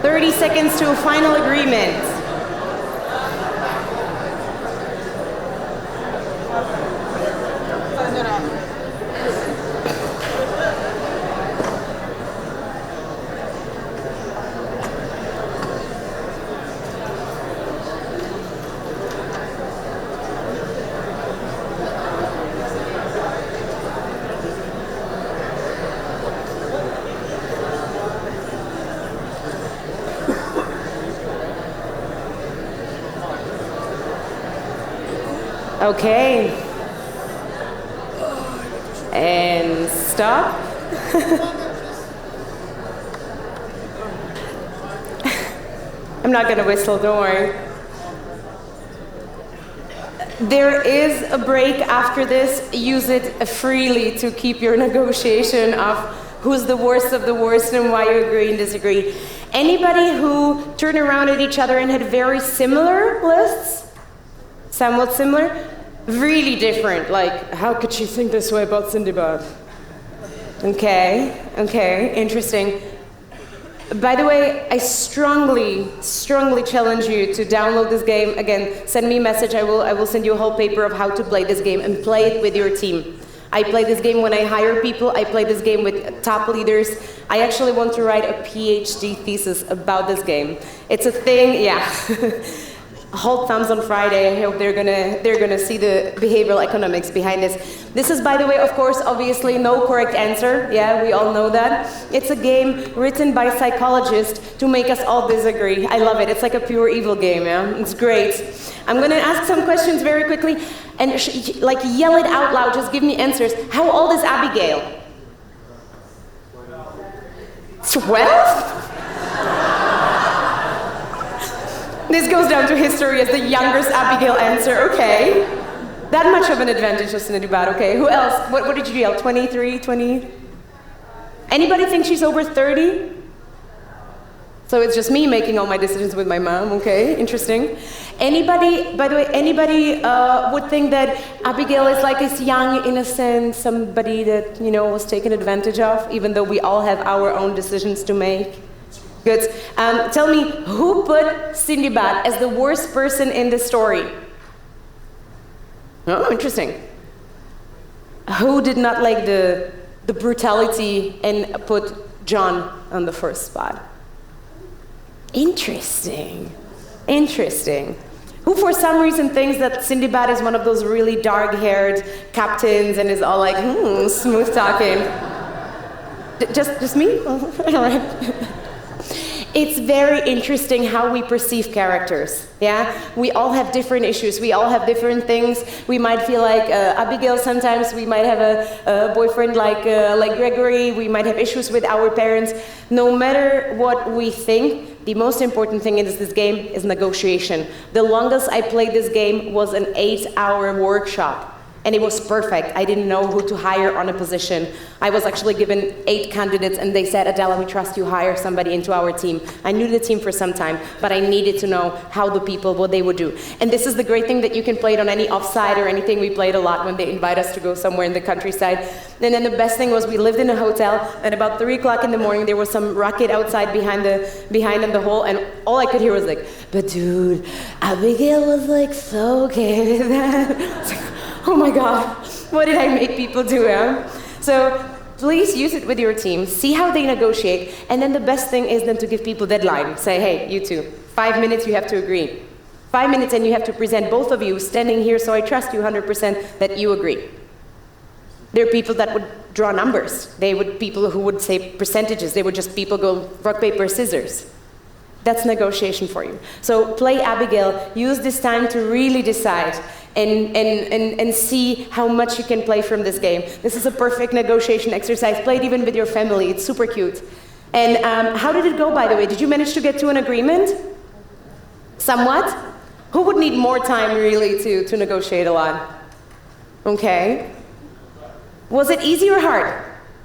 30 seconds to a final agreement. Okay. And stop. I'm not going to whistle, don't worry. There is a break after this. Use it freely to keep your negotiation of who's the worst of the worst and why you agree and disagree. Anybody who turned around at each other and had very similar lists, somewhat similar, really different, like, how could she think this way about Sindibad? Okay, interesting. By the way, I strongly challenge you to download this game. Again, send me a message, I will send you a whole paper of how to play this game and play it with your team. I play this game when I hire people, I play this game with top leaders. I actually want to write a PhD thesis about this game. It's a thing, yeah. Hold thumbs on Friday. I hope they're gonna see the behavioral economics behind this. This is, by the way, of course, obviously no correct answer. Yeah, we all know that. It's a game written by psychologists to make us all disagree. I love it. It's like a pure evil game. Yeah, it's great. I'm gonna ask some questions very quickly and like yell it out loud. Just give me answers. How old is Abigail? 12? This goes down to history as the youngest Abigail answer, okay. That much of an advantage just in a debate, okay. Who else? What did you yell, 23, 20? Anybody think she's over 30? So it's just me making all my decisions with my mom, okay, interesting. Anybody, by the way, anybody would think that Abigail is like this young, innocent, somebody that, you know, was taken advantage of, even though we all have our own decisions to make? Good. Tell me, who put Sindibad as the worst person in the story? Oh, interesting. Who did not like the brutality and put John on the first spot? Interesting. Who for some reason thinks that Sindibad is one of those really dark-haired captains and is all like, smooth talking? Just me? All right. It's very interesting how we perceive characters, yeah? We all have different issues, we all have different things. We might feel like Abigail sometimes, we might have a boyfriend like Gregory, we might have issues with our parents. No matter what we think, the most important thing in this game is negotiation. The longest I played this game was an 8-hour workshop. And it was perfect. I didn't know who to hire on a position. I was actually given 8 candidates and they said, Adela, we trust you, hire somebody into our team. I knew the team for some time, but I needed to know how the people, what they would do. And this is the great thing that you can play it on any offsite or anything. We played a lot when they invite us to go somewhere in the countryside. And then the best thing was we lived in a hotel and about 3 o'clock in the morning, there was some racket outside behind in the hall and all I could hear was like, but dude, Abigail was like so okay with that. Oh my God, what did I make people do? Yeah? So please use it with your team, see how they negotiate, and then the best thing is then to give people deadline. Say, hey, you two, 5 minutes, you have to agree. 5 minutes and you have to present, both of you standing here, so I trust you 100% that you agree. There are people that would draw numbers. People who would say percentages. They would just people go rock, paper, scissors. That's negotiation for you. So play Abigail, use this time to really decide and see how much you can play from this game. This is a perfect negotiation exercise. Play it even with your family. It's super cute. And how did it go, by the way? Did you manage to get to an agreement? Somewhat? Who would need more time, really, to negotiate a lot? Okay. Was it easy or hard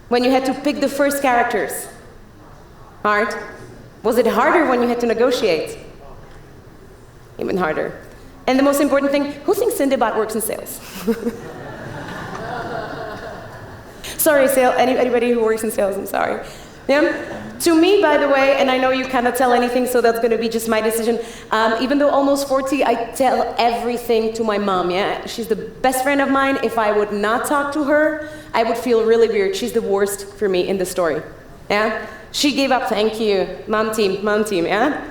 when you had to pick the first characters? Hard? Was it harder when you had to negotiate? Even harder. And the most important thing, who thinks Sindibad works in sales? Sorry, anybody who works in sales, I'm sorry. Yeah? To me, by the way, and I know you cannot tell anything, so that's going to be just my decision. Even though almost 40, I tell everything to my mom, yeah? She's the best friend of mine. If I would not talk to her, I would feel really weird. She's the worst for me in the story, yeah? She gave up, thank you, mom team, yeah?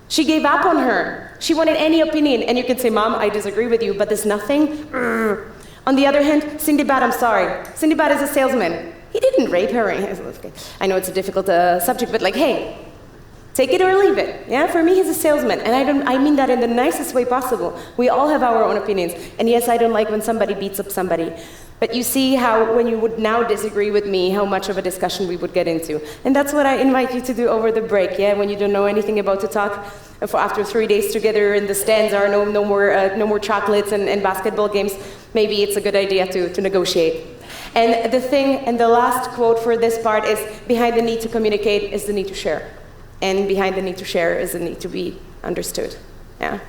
She gave up on her. She wanted any opinion, and you could say, Mom, I disagree with you, but there's nothing. On the other hand, Sindibad, I'm sorry. Sindibad is a salesman. He didn't rape her. I know it's a difficult subject, but like, hey, take it or leave it. Yeah, for me, he's a salesman, and I mean that in the nicest way possible. We all have our own opinions, and yes, I don't like when somebody beats up somebody. But you see how, when you would now disagree with me, how much of a discussion we would get into. And that's what I invite you to do over the break, yeah? When you don't know anything about to talk, after 3 days together in the stands are no more chocolates and basketball games, maybe it's a good idea to negotiate. And the last quote for this part is, behind the need to communicate is the need to share. And behind the need to share is the need to be understood, yeah?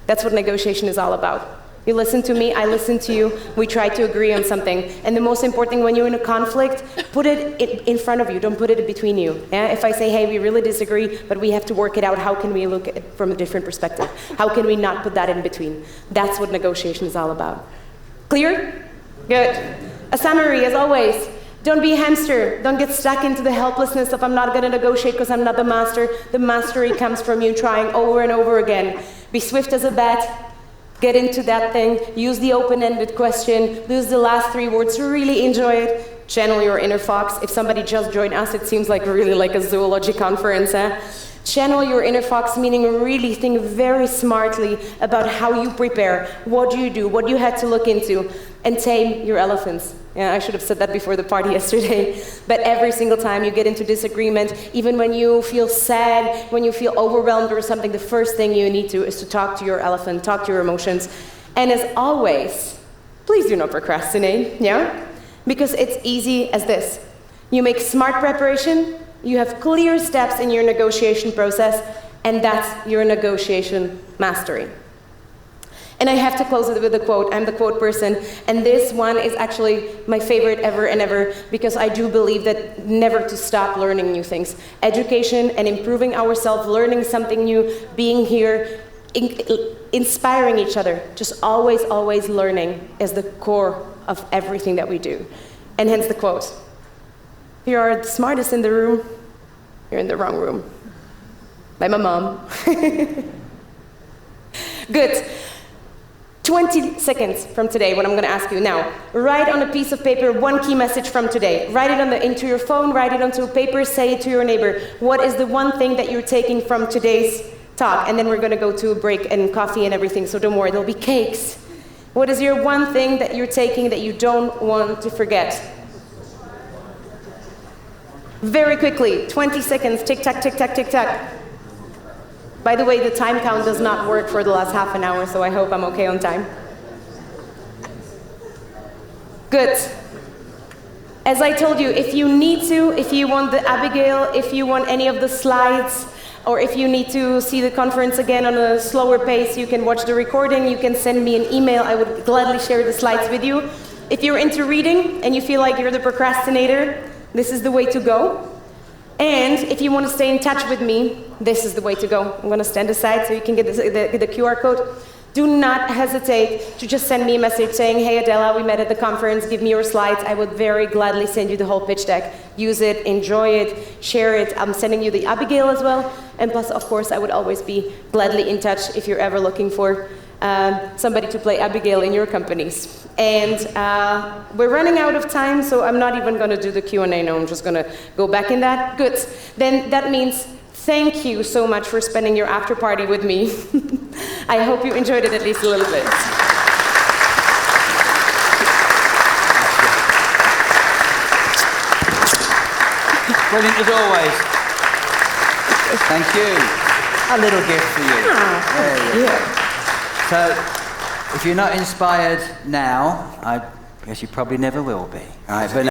That's what negotiation is all about. You listen to me, I listen to you, we try to agree on something. And the most important thing when you're in a conflict, put it in front of you, don't put it between you. Yeah? If I say, hey, we really disagree, but we have to work it out, how can we look at it from a different perspective? How can we not put that in between? That's what negotiation is all about. Clear? Good. A summary, as always. Don't be a hamster. Don't get stuck into the helplessness of I'm not going to negotiate because I'm not the master. The mastery comes from you trying over and over again. Be swift as a bat. Get into that thing, use the open-ended question, use the last 3 words, really enjoy it, channel your inner fox. If somebody just joined us, it seems like really like a zoology conference. Channel your inner fox, meaning really think very smartly about how you prepare, what do you do, what you had to look into, and tame your elephants. Yeah, I should have said that before the party yesterday. But every single time you get into disagreement, even when you feel sad, when you feel overwhelmed or something, the first thing you need to is to talk to your elephant, talk to your emotions. And as always, please do not procrastinate, yeah? Because it's easy as this. You make smart preparation, you have clear steps in your negotiation process, and that's your negotiation mastery. And I have to close it with a quote. I'm the quote person. And this one is actually my favorite ever and ever, because I do believe that never to stop learning new things. Education and improving ourselves, learning something new, being here, inspiring each other. Just always, always learning is the core of everything that we do. And hence the quote. If you are the smartest in the room, you're in the wrong room. By my mom. Good. 20 seconds from today, what I'm going to ask you now. Write on a piece of paper one key message from today. Write it into your phone, write it onto a paper, say it to your neighbor. What is the one thing that you're taking from today's talk? And then we're going to go to a break and coffee and everything, so don't worry, there'll be cakes. What is your one thing that you're taking that you don't want to forget? Very quickly, 20 seconds, tick tock, tick tock, tick tock. By the way, the time count does not work for the last half an hour, so I hope I'm okay on time. Good. As I told you, if you need to, if you want the Abigail, if you want any of the slides, or if you need to see the conference again on a slower pace, you can watch the recording, you can send me an email, I would gladly share the slides with you. If you're into reading and you feel like you're the procrastinator, this is the way to go. And if you want to stay in touch with me, this is the way to go. I'm going to stand aside so you can get the QR code. Do not hesitate to just send me a message saying, hey Adela, we met at the conference, give me your slides. I would very gladly send you the whole pitch deck. Use it, enjoy it, share it. I'm sending you the Abigail as well. And plus, of course, I would always be gladly in touch if you're ever looking for somebody to play Abigail in your companies. And we're running out of time, so I'm not even going to do the Q&A now. I'm just going to go back in that. Good. Then that means thank you so much for spending your after party with me. I hope you enjoyed it at least a little bit. Brilliant as always. Thank you. A little gift for you. There you go. So, if you're not inspired now, I guess you probably never will be. All right, but